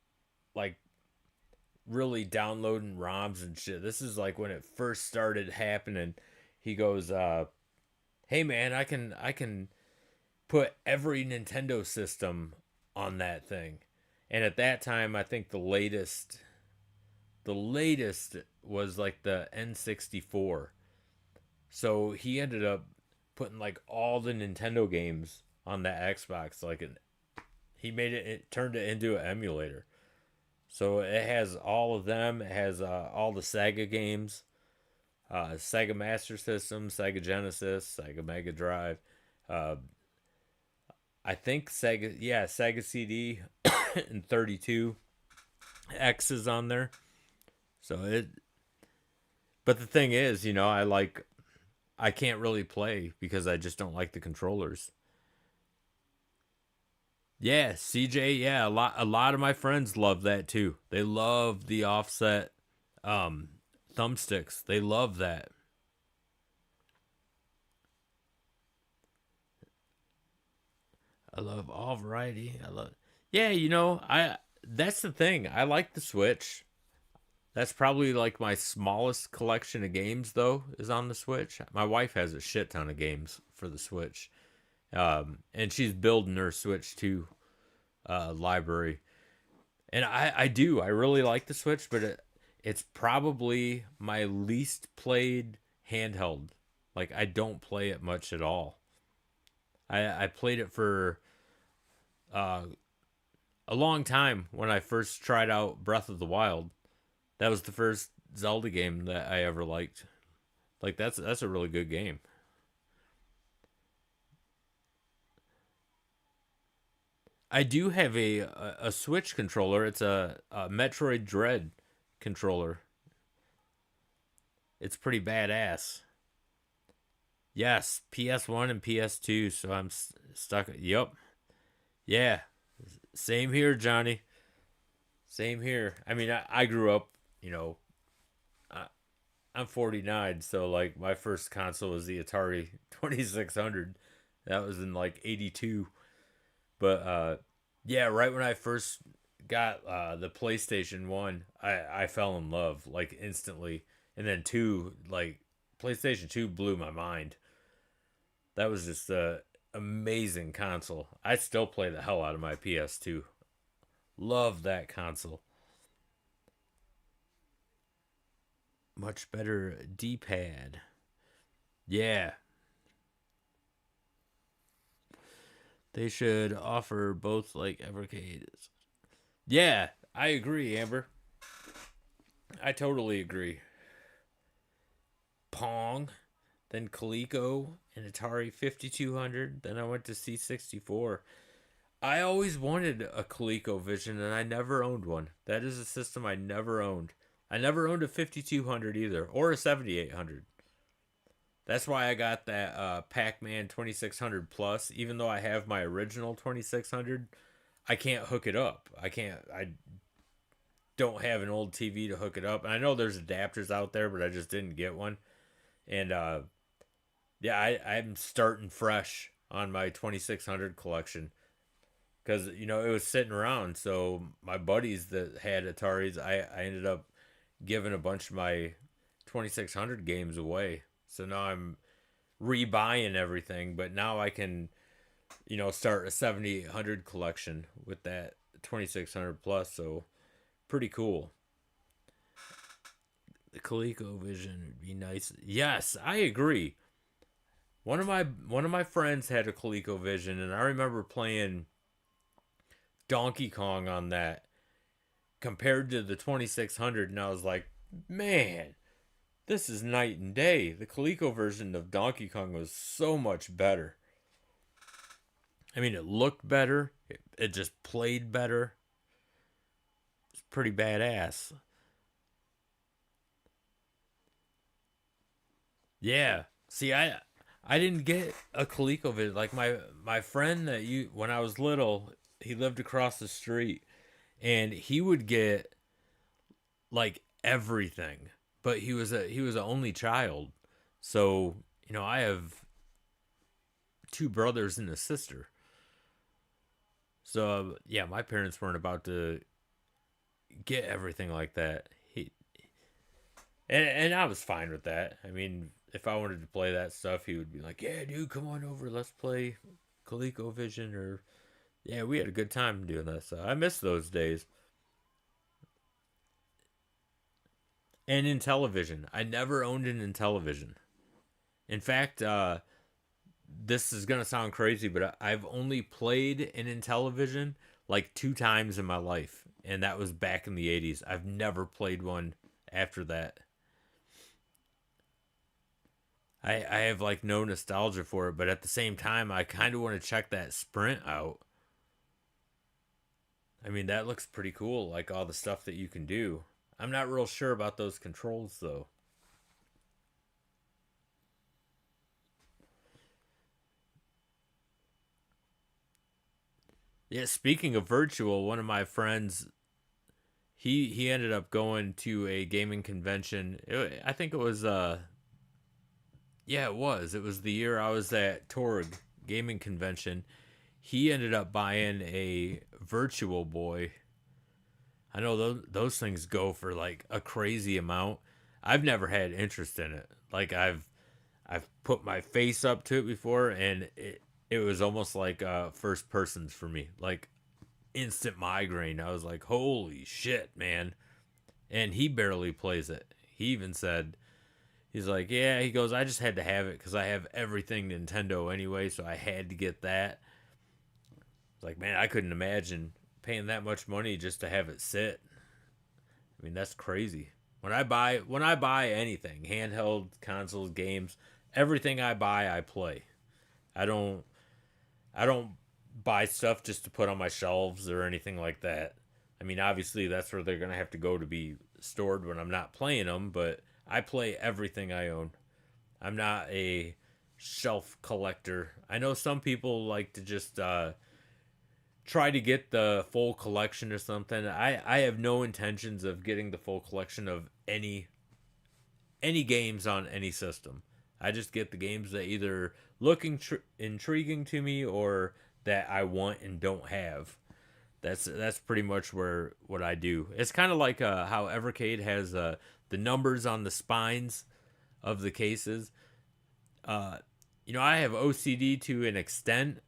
like really downloading ROMs and shit. This is like when it first started happening. He goes, "Hey man, I can put every Nintendo system on that thing." And at that time, I think the latest was like the N64. So he ended up putting like all the Nintendo games on that Xbox. He made it turned it into an emulator. So it has all of them. It has all the Sega games, Sega Master System, Sega Genesis, Sega Mega Drive. Uh, I think Sega CD and 32 X is on there. So but the thing is, I can't really play because I just don't like the controllers. Yeah, CJ, yeah, a lot of my friends love that too. They love the offset um thumbsticks. They love that. I love all variety. Yeah, I that's the thing. I like the Switch. That's probably like my smallest collection of games though is on the Switch. My wife has a shit ton of games for the Switch. And she's building her Switch 2 library. And I really like the Switch, but it's probably my least played handheld. Like I don't play it much at all. I played it for uh, a long time when I first tried out Breath of the Wild. That was the first Zelda game that I ever liked. Like that's a really good game. I do have a Switch controller. It's a Metroid Dread controller. It's pretty badass. Yes, PS1 and PS2. So I'm stuck. Yep. Yeah. Same here, Johnny. Same here. I mean, I grew up. You know, I, I'm 49, so like my first console was the Atari 2600. That was in like 82. But yeah, right when I first got the PlayStation 1, I fell in love like instantly. And then 2, like PlayStation 2 blew my mind. That was just a amazing console. I still play the hell out of my PS2. Love that console. Much better D-pad. Yeah, they should offer both like evercade. Yeah, I agree, Amber. I totally agree. Pong, then Coleco and Atari 5200. Then I went to C64. I always wanted a ColecoVision and I never owned one. That is a system I never owned. I never owned a 5200 either or a 7800. That's why I got that Pac-Man 2600 Plus. Even though I have my original 2600, I can't hook it up. I don't have an old TV to hook it up. And I know there's adapters out there, but I just didn't get one. And yeah, I'm starting fresh on my 2600 collection because it was sitting around. So my buddies that had Ataris, I ended up giving a bunch of my 2600 games away. So now I'm rebuying everything, but now I can start a 7800 collection with that 2600 plus. So pretty cool. The ColecoVision would be nice. Yes, I agree. One of my friends had a ColecoVision, and I remember playing Donkey Kong on that compared to the 2600, and I was like, man, this is night and day. The Coleco version of Donkey Kong was so much better. I mean, it looked better. It just played better. It's pretty badass. Yeah. See, I didn't get a ColecoVision. Like my friend that you when I was little, he lived across the street, and he would get like everything. But he was an only child. So, I have two brothers and a sister. So, yeah, my parents weren't about to get everything like that. And I was fine with that. I mean, if I wanted to play that stuff, he would be like, "Yeah, dude, come on over. Let's play ColecoVision." Or yeah, we had a good time doing that. So I miss those days. And in television, I never owned an Intellivision. In fact, this is gonna sound crazy, but I've only played an Intellivision like two times in my life, and that was back in the '80s. I've never played one after that. I have like no nostalgia for it, but at the same time, I kind of want to check that Sprint out. I mean, that looks pretty cool, like all the stuff that you can do. I'm not real sure about those controls though. Yeah, speaking of virtual, one of my friends, he ended up going to a gaming convention. I think it was yeah, it was. It was the year I was at Torg gaming convention. He ended up buying a virtual boy. I know those things go for like a crazy amount. I've never had interest in it. Like I've put my face up to it before, and it was almost like first persons for me. Like instant migraine. I was like, holy shit, man. And he barely plays it. He even said, he's like, yeah, he goes, I just had to have it because I have everything Nintendo anyway, so I had to get that. It's like, man, I couldn't imagine paying that much money just to have it sit. I mean, that's crazy. When I buy anything, handheld, consoles, games, everything I buy, I play. I don't I don't buy stuff just to put on my shelves or anything like that. I mean, obviously that's where they're gonna have to go to be stored when I'm not playing them, but I play everything I own. I'm not a shelf collector. I know some people like to just try to get the full collection or something. I have no intentions of getting the full collection of any games on any system. I just get the games that either look intriguing to me or that I want and don't have. That's pretty much where what I do. It's kind of like how evercade has the numbers on the spines of the cases. Uh, I have OCD to an extent,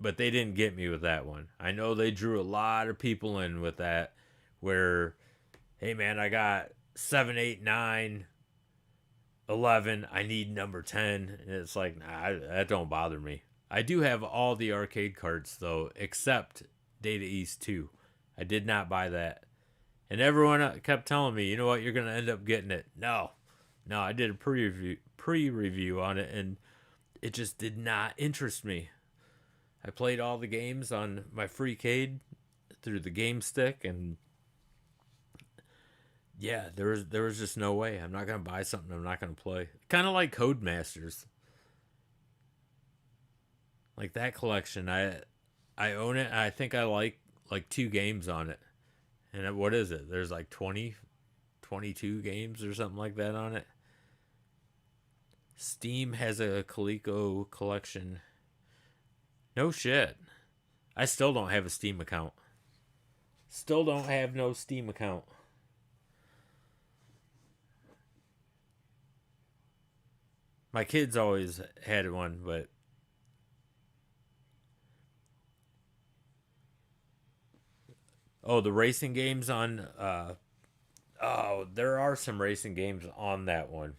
but they didn't get me with that one. I know they drew a lot of people in with that, where, hey man, I got 7, 8, 9, 11. I need number 10. And it's like, nah, that don't bother me. I do have all the arcade cards though, except Data East 2. I did not buy that. And everyone kept telling me, you know what, you're going to end up getting it. No, No, I did a pre-review on it, and it just did not interest me. I played all the games on my freecade through the game stick, and yeah, there was just no way. I'm not gonna buy something I'm not gonna play. Kind of like Codemasters, like that collection. I own it. I think I like two games on it. And what is it? There's like 22 games or something like that on it. Steam has a Coleco collection. No shit. I still don't have a Steam account. Still don't have no Steam account. My kids always had one, but oh, the racing games on oh, there are some racing games on that one.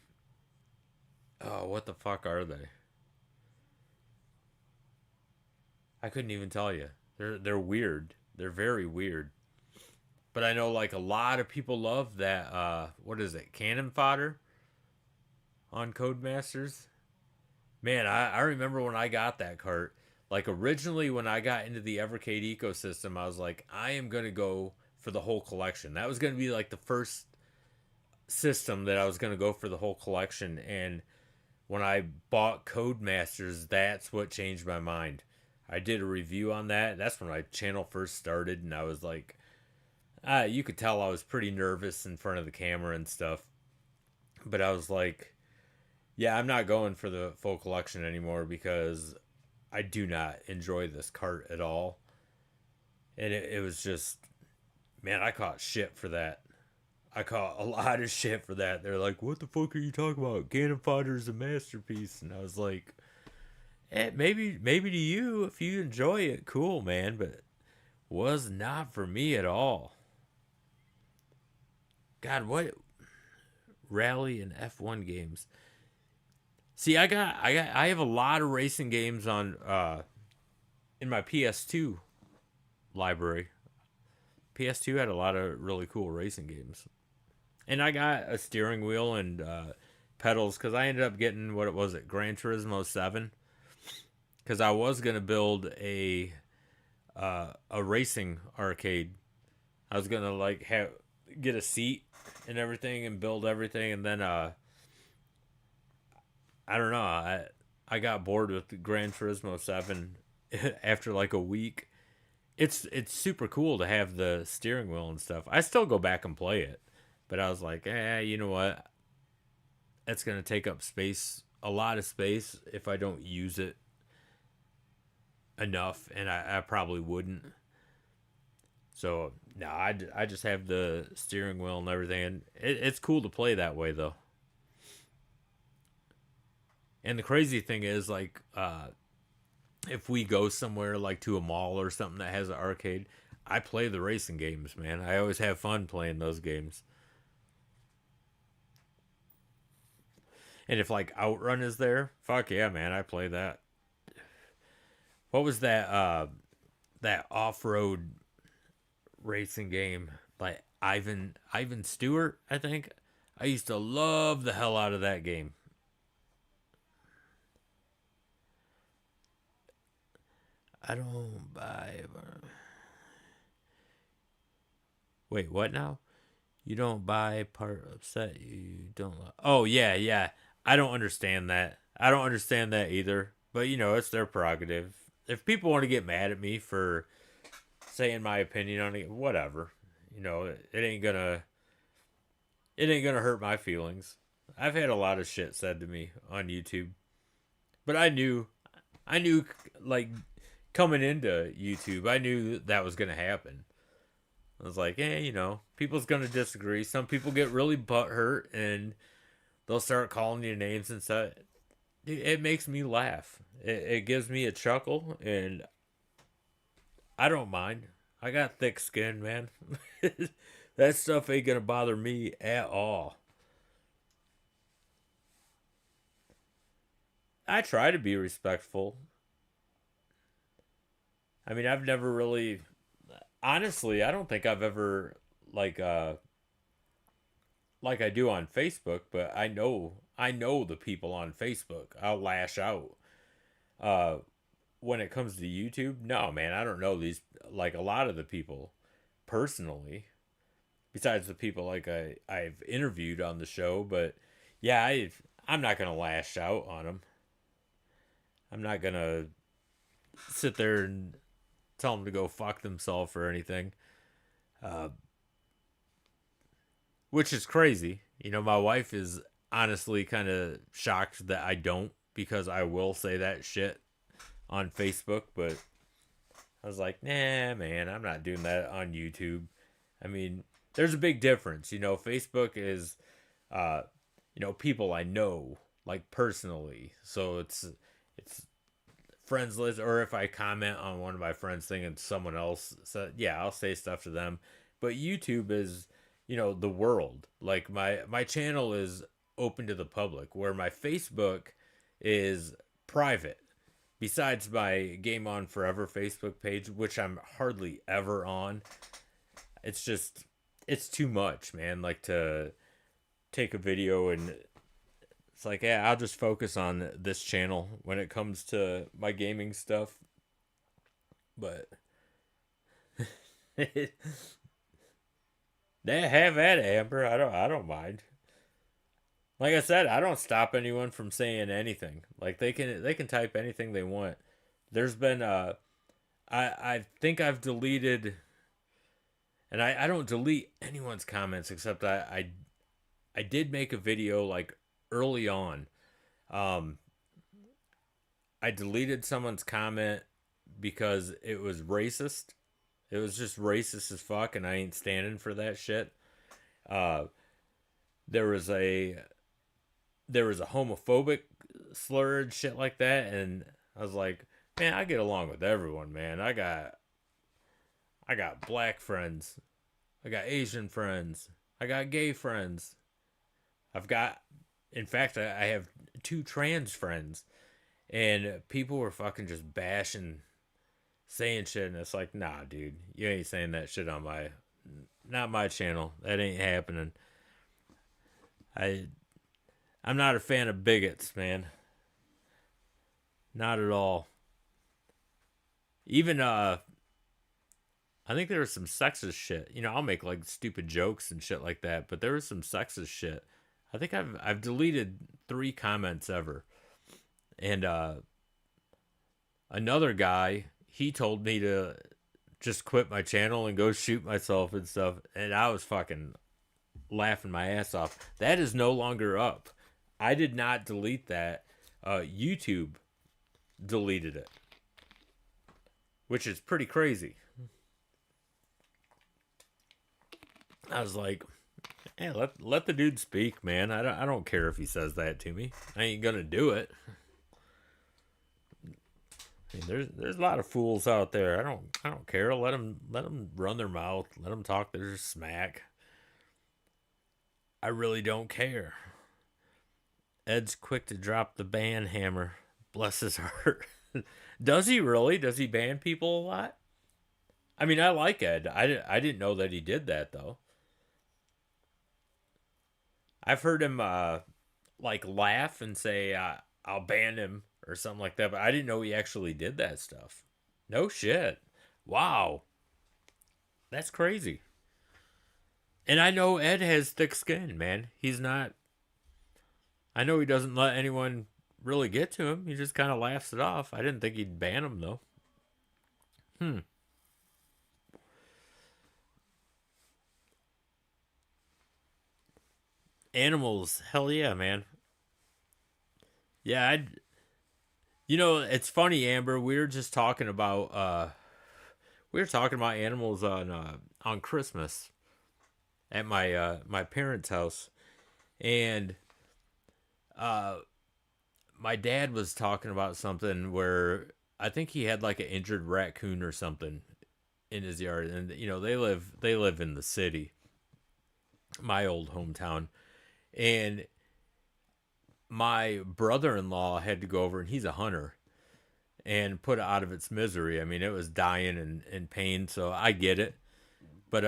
Oh, what the fuck are they? I couldn't even tell you. They're weird. They're very weird. But I know like a lot of people love that what is it? Cannon fodder on Codemasters. Man, I remember when I got that cart. Like originally when I got into the Evercade ecosystem, I was like, I am gonna go for the whole collection. That was gonna be like the first system that I was gonna go for the whole collection. And when I bought Codemasters, that's what changed my mind. I did a review on that. That's when my channel first started, and I was like, you could tell I was pretty nervous in front of the camera and stuff. But I was like, yeah, I'm not going for the full collection anymore because I do not enjoy this cart at all. And it was just, man, I caught shit for that. I caught a lot of shit for that. They're like, what the fuck are you talking about? Cannon Fodder is a masterpiece. And I was like, maybe to you, if you enjoy it, cool, man. But was not for me at all. God, what rally and F1 games? See, I have a lot of racing games on in my PS2 library. PS2 had a lot of really cool racing games. And I got a steering wheel and pedals because I ended up getting what it was at Gran Turismo 7 because I was gonna build a racing arcade. I was gonna like get a seat and everything and build everything, and then I don't know. I got bored with Gran Turismo 7 after like a week. It's super cool to have the steering wheel and stuff. I still go back and play it, but I was like, you know what? It's gonna take up space, a lot of space, if I don't use it enough, and I probably wouldn't. So no, I just have the steering wheel and everything, and it's cool to play that way though. And the crazy thing is, like, if we go somewhere like to a mall or something that has an arcade, I play the racing games, man. I always have fun playing those games. And if like Outrun is there, fuck yeah, man, I play that. What was that off road racing game? Like Ivan Stewart, I think. I used to love the hell out of that game. I don't buy. Wait, what now? You don't buy part upset. You don't. Oh yeah, yeah. I don't understand that. I don't understand that either. But you know, it's their prerogative. If people want to get mad at me for saying my opinion on it, whatever. You know, it ain't gonna hurt my feelings. I've had a lot of shit said to me on YouTube, but I knew, like coming into YouTube, I knew that was gonna happen. I was like, you know, people's gonna disagree. Some people get really butthurt and they'll start calling you names and stuff. It makes me laugh. It gives me a chuckle, and I don't mind. I got thick skin, man. That stuff ain't gonna bother me at all. I try to be respectful. I mean, I've never really, honestly, I don't think I've ever like like I do on Facebook, but I know the people on Facebook. I'll lash out. Uh, when it comes to YouTube, no man, I don't know these like a lot of the people personally. Besides the people like I've interviewed on the show, but yeah, I'm not gonna lash out on them. I'm not gonna sit there and tell them to go fuck themselves or anything. Uh, which is crazy. You know, my wife is honestly kind of shocked that I don't because I will say that shit on Facebook, but I was like, nah, man, I'm not doing that on YouTube. I mean, there's a big difference. You know, Facebook is, uh, people I know, like personally. So it's friends list, or if I comment on one of my friends' thing and someone else said, yeah, I'll say stuff to them. But YouTube is, the world. Like my channel is open to the public, where my Facebook is private. Besides my Game On Forever Facebook page, which I'm hardly ever on, it's just it's too much, man. Like to take a video and it's like, yeah, I'll just focus on this channel when it comes to my gaming stuff. But they have at it, Amber. I don't mind. Like I said, I don't stop anyone from saying anything. Like they can type anything they want. There's been I think I've deleted, and I don't delete anyone's comments except I did make a video like early on. Um I deleted someone's comment because it was racist. It was just racist as fuck, and I ain't standing for that shit. Uh, there was a homophobic slur and shit like that, and I was like, man, I get along with everyone, man. I got black friends, I got Asian friends, I got gay friends. I've got, in fact, I have two trans friends, and people were fucking just bashing, saying shit, and it's like, nah, dude, you ain't saying that shit on not my channel. That ain't happening. I I'm not a fan of bigots, man. Not at all. Even I think there was some sexist shit. I'll make like stupid jokes and shit like that, but there was some sexist shit. I think I've deleted 3 comments ever. And another guy, he told me to just quit my channel and go shoot myself and stuff, and I was fucking laughing my ass off. That is no longer up. I did not delete that. YouTube deleted it, which is pretty crazy. I was like, hey, let the dude speak, man. I don't care if he says that to me. I ain't gonna do it. I mean, there's a lot of fools out there. I don't care. Let them run their mouth. Let them talk their smack. I really don't care. Ed's quick to drop the ban hammer. Bless his heart. Does he really? Does he ban people a lot? I mean, I like Ed. I didn't know that he did that though. I've heard him like laugh and say I'll ban him or something like that, but I didn't know he actually did that stuff. No shit. Wow. That's crazy. And I know Ed has thick skin, man. He's not. I know he doesn't let anyone really get to him. He just kind of laughs it off. I didn't think he'd ban him though. Hmm. Animals, hell yeah, man. Yeah, it's funny, Amber. We were talking about animals on Christmas at my parents' house, and uh my dad was talking about something where I think he had like an injured raccoon or something in his yard, and they live in the city, my old hometown, and my brother-in-law had to go over, and he's a hunter, and put it out of its misery. I mean, it was dying and in pain, so I get it. But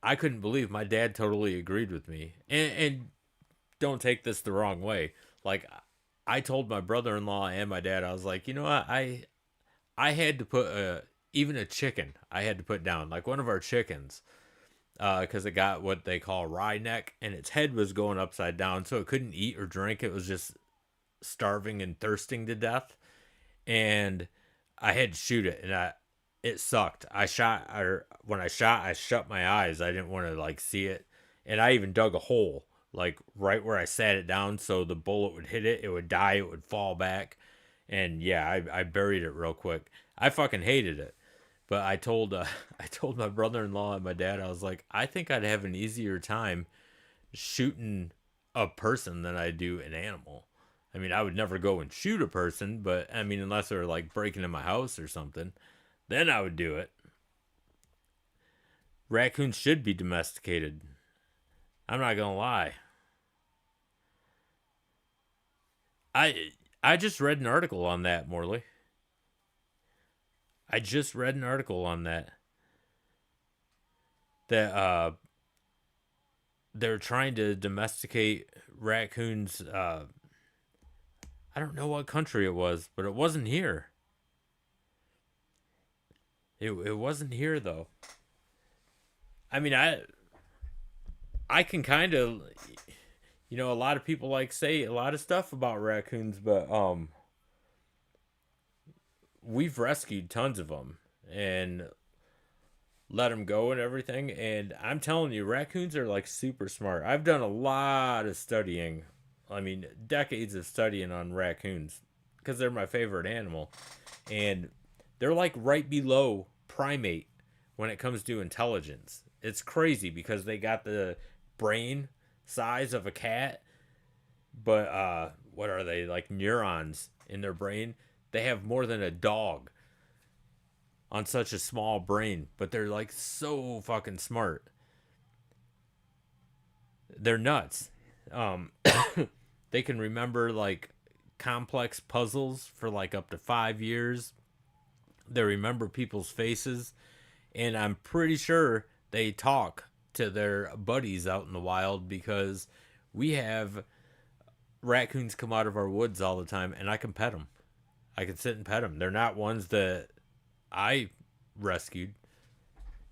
I couldn't believe my dad totally agreed with me. And don't take this the wrong way. Like, I told my brother-in-law and my dad, I was like, you know what, I had to put even a chicken I had to put down, like one of our chickens, because it got what they call wry neck, and its head was going upside down, so it couldn't eat or drink. It was just starving and thirsting to death, and I had to shoot it, and it sucked. I shot, or when I shot, I shut my eyes. I didn't want to like see it, and I even dug a hole like right where I sat it down, so the bullet would hit it, it would die, it would fall back, and yeah, I buried it real quick. I fucking hated it. But I told I told my brother-in-law and my dad, I was like, I think I'd have an easier time shooting a person than I do an animal. I mean, I would never go and shoot a person, but I mean, unless they're like breaking in my house or something, then I would do it. Raccoons should be domesticated. I'm not gonna lie. I I just read an article on that, Morley. I just read an article on that. That they're trying to domesticate raccoons. I don't know what country it was, but it wasn't here. It wasn't here though. I mean, I can kind of, a lot of people like say a lot of stuff about raccoons, but we've rescued tons of them and let them go and everything. And I'm telling you, raccoons are like super smart. I've done a lot of studying. I mean, decades of studying on raccoons because they're my favorite animal. And they're like right below primate when it comes to intelligence. It's crazy because they got the brain size of a cat, but what are they, like neurons in their brain? They have more than a dog on such a small brain, but they're like so fucking smart. They're nuts. Um, they can remember like complex puzzles for like up to 5 years. They remember people's faces, and I'm pretty sure they talk to their buddies out in the wild because we have raccoons come out of our woods all the time, and I can pet them. I can sit and pet them. They're not ones that I rescued.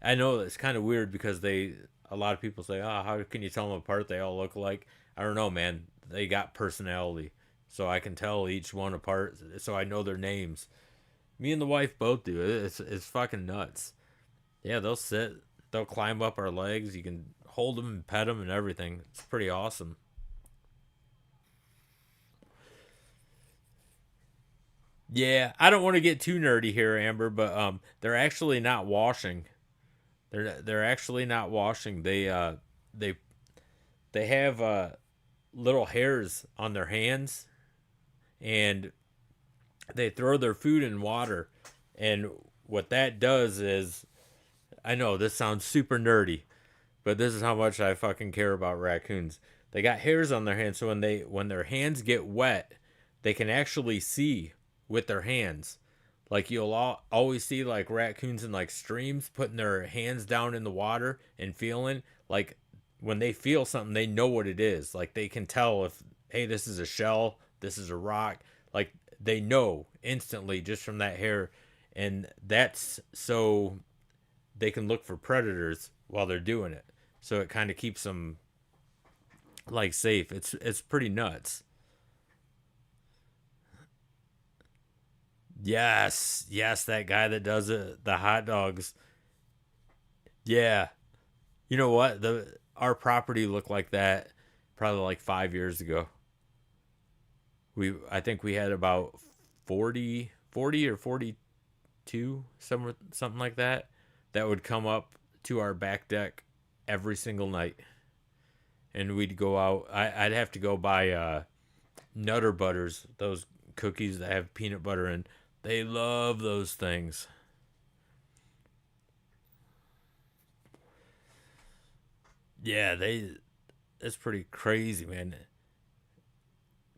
I know it's kind of weird because a lot of people say, "Oh, how can you tell them apart? They all look alike." I don't know, man. They got personality, so I can tell each one apart. So I know their names. Me and the wife both do. It's fucking nuts. Yeah, they'll sit. They'll climb up our legs. You can hold them and pet them and everything. It's pretty awesome. Yeah, I don't want to get too nerdy here, Amber, but they're actually not washing. They're actually not washing. They they have little hairs on their hands, and they throw their food in water, and what that does is, I know this sounds super nerdy, but this is how much I fucking care about raccoons. They got hairs on their hands, so when their hands get wet, they can actually see with their hands. Like you'll always see like raccoons in like streams putting their hands down in the water and feeling like when they feel something, they know what it is. Like they can tell if, hey, this is a shell, this is a rock. Like they know instantly just from that hair, and that's so they can look for predators while they're doing it. So it kind of keeps them like safe. It's pretty nuts. Yes, yes, that guy that does it, the hot dogs. Yeah, you know what? The Our property looked like that probably like 5 years ago. I think we had about 40 or 42, something like that, that would come up to our back deck every single night, and we'd go out. I'd have to go buy Nutter Butters, those cookies that have peanut butter in. They love those things. Yeah, it's pretty crazy, man.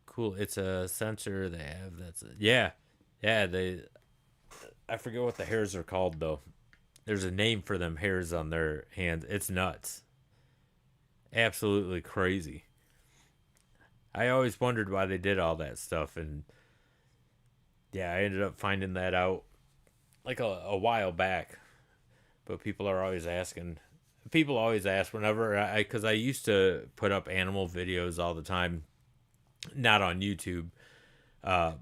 Cool. It's a sensor they have. Yeah, yeah. I forget what the hairs are called though. There's a name for them hairs on their hands. It's nuts. Absolutely crazy. I always wondered why they did all that stuff, and yeah, I ended up finding that out like a while back. But people are always asking. People always ask whenever because I used to put up animal videos all the time, not on YouTube, uh,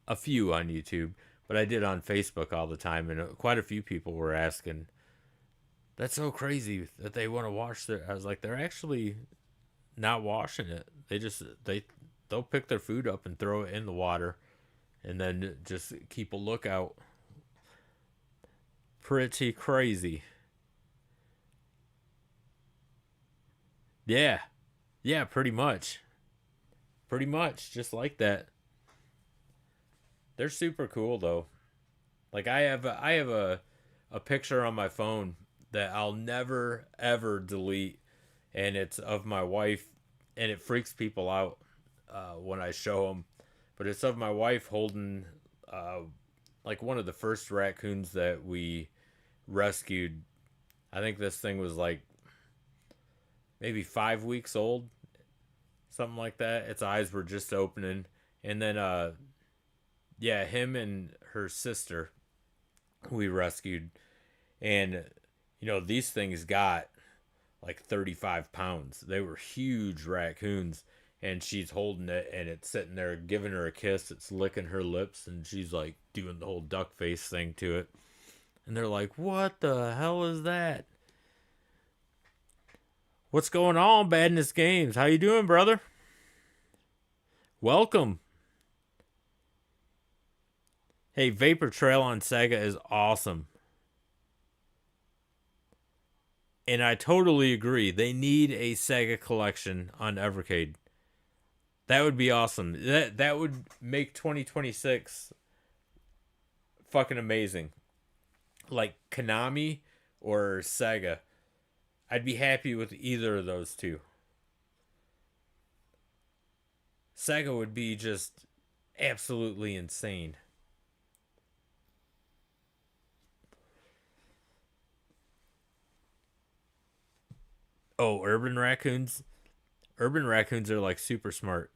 a few on YouTube, but I did on Facebook all the time, and quite a few people were asking. That's so crazy that they want to wash their. I was like, they're actually not washing it. They'll pick their food up and throw it in the water, and then just keep a lookout. Pretty crazy. Yeah, yeah, pretty much, just like that. They're super cool though. Like I have a picture on my phone that I'll never ever delete, and it's of my wife, and it freaks people out when I show them. But it's of my wife holding uh, like one of the first raccoons that we rescued. I think this thing was like maybe 5 weeks old, something like that. Its eyes were just opening, and then yeah, him and her sister we rescued, and these things got like 35 pounds. They were huge raccoons, and she's holding it, and it's sitting there giving her a kiss. It's licking her lips, and she's like doing the whole duck face thing to it. And they're like, "What the hell is that? What's going on, Badness Games? How you doing, brother? Welcome." Hey, Vapor Trail on Sega is awesome. And I totally agree. They need a Sega collection on evercade. That would be awesome. That would make 2026 fucking amazing. Like Konami or Sega. I'd be happy with either of those two. Sega would be just absolutely insane. Oh, urban raccoons? Urban raccoons are like super smart.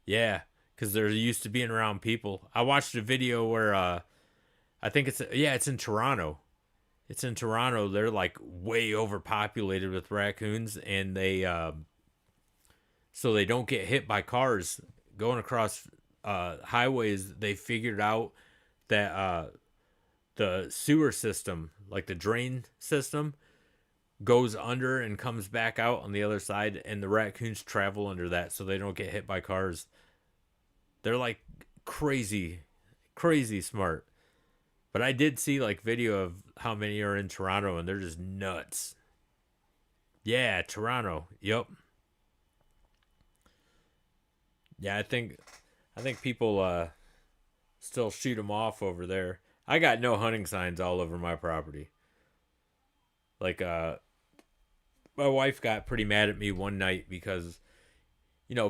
Yeah, because they're used to being around people. I watched a video where I think it's in Toronto. It's in Toronto. They're like way overpopulated with raccoons, and they so they don't get hit by cars going across highways. They figured out that the sewer system, like the drain system, goes under and comes back out on the other side, and the raccoons travel under that so they don't get hit by cars. They're like crazy, crazy smart. But I did see like video of how many are in Toronto, and they're just nuts. Yeah, Toronto. Yep. Yeah, I think people still shoot them off over there. I got no hunting signs all over my property. Like my wife got pretty mad at me one night because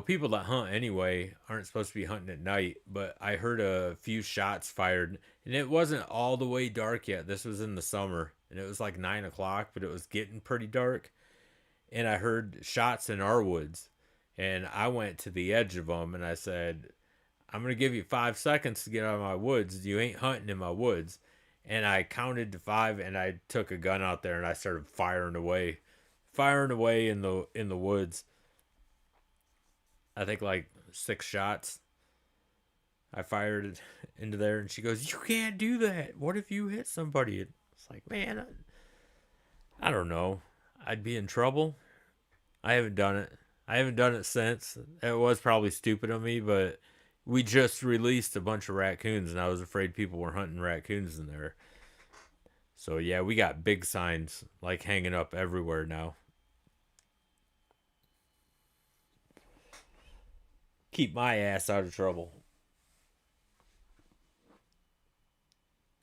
people that hunt anyway aren't supposed to be hunting at night, but I heard a few shots fired, and it wasn't all the way dark yet. This was in the summer, and it was like 9 o'clock, but it was getting pretty dark, and I heard shots in our woods, and I went to the edge of them, and I said, "I'm going to give you 5 seconds to get out of my woods. You ain't hunting in my woods." And I counted to five, and I took a gun out there, and I started firing away in the woods. I think like 6 shots. I fired it into there, and she goes, "You can't do that. What if you hit somebody?" It's like, man, I don't know. I'd be in trouble. I haven't done it. I haven't done it since. It was probably stupid of me, but we just released a bunch of raccoons, and I was afraid people were hunting raccoons in there. So yeah, we got big signs like hanging up everywhere now. Keep my ass out of trouble.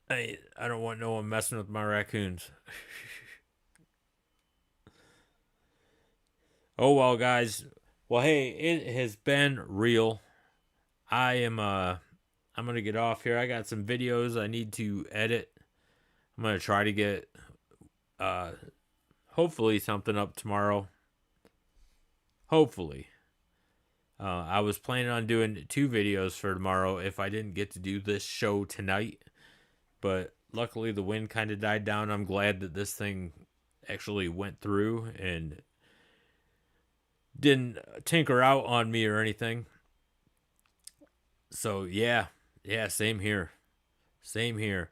I don't want no one messing with my raccoons. Oh well, guys. Well, hey, it has been real. I'm gonna get off here. I got some videos I need to edit. I'm gonna try to get hopefully something up tomorrow. Hopefully. I was planning on doing 2 videos for tomorrow if I didn't get to do this show tonight. But luckily the wind kind of died down. I'm glad that this thing actually went through and didn't tinker out on me or anything. So yeah, same here. Same here.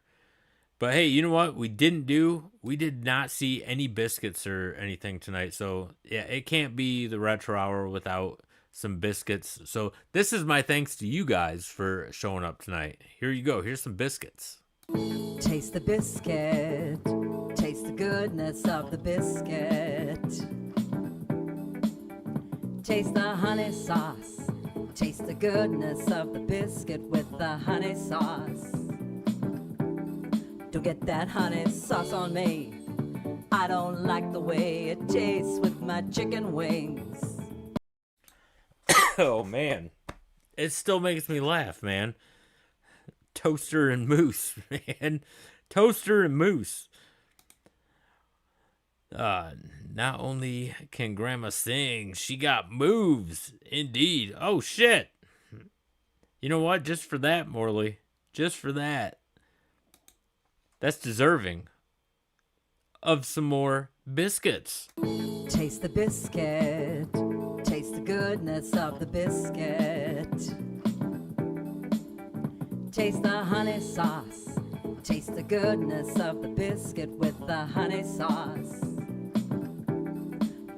But hey, you know what? We did not see any biscuits or anything tonight. So yeah, it can't be the retro hour without some biscuits. So this is my thanks to you guys for showing up tonight. Here you go. Here's some biscuits. Taste the biscuit. Taste the goodness of the biscuit. Taste the honey sauce. Taste the goodness of the biscuit with the honey sauce. Don't get that honey sauce on me. I don't like the way it tastes with my chicken wings. Oh man, it still makes me laugh, man. Toaster and moose, man. Toaster and moose. Not only can Grandma sing, she got moves. Indeed. Oh shit. You know what? Just for that, Morley. Just for that. That's deserving of some more biscuits. Taste the biscuit. Taste the goodness of the biscuit. Taste the honey sauce. Taste the goodness of the biscuit with the honey sauce.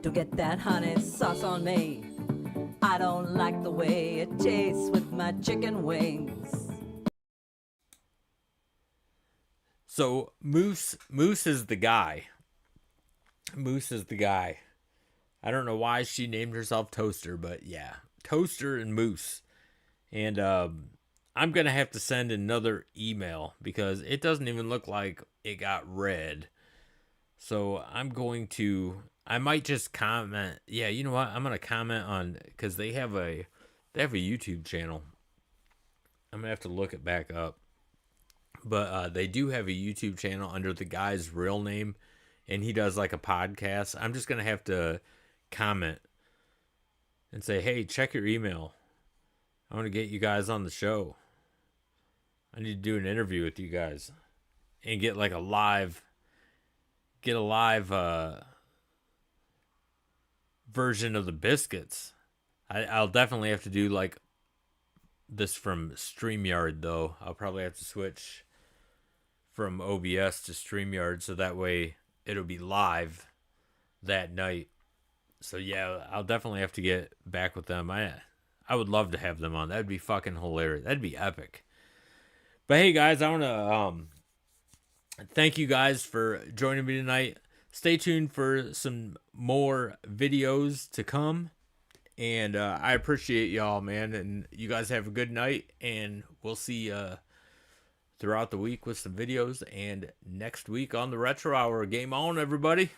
Don't get that honey sauce on me. I don't like the way it tastes with my chicken wings. So Moose is the guy. Moose is the guy. I don't know why she named herself Toaster, but yeah, Toaster and Moose. And I'm gonna have to send another email because it doesn't even look like it got read. So I might just comment. Yeah, you know what? I'm gonna comment on because they have a YouTube channel. I'm gonna have to look it back up. But they do have a YouTube channel under the guy's real name, and he does like a podcast. I'm just going to have to comment and say, hey, check your email. I want to get you guys on the show. I need to do an interview with you guys and get like a live version of the biscuits. I'll definitely have to do like this from StreamYard, though. I'll probably have to switch from OBS to StreamYard so that way it'll be live that night. So yeah, I'll definitely have to get back with them. I would love to have them on. That'd be fucking hilarious. That'd be epic. But hey guys, I want to thank you guys for joining me tonight. Stay tuned for some more videos to come. And I appreciate y'all, man. And you guys have a good night. And we'll see throughout the week with some videos. And next week on the Retro Hour. Game on, everybody.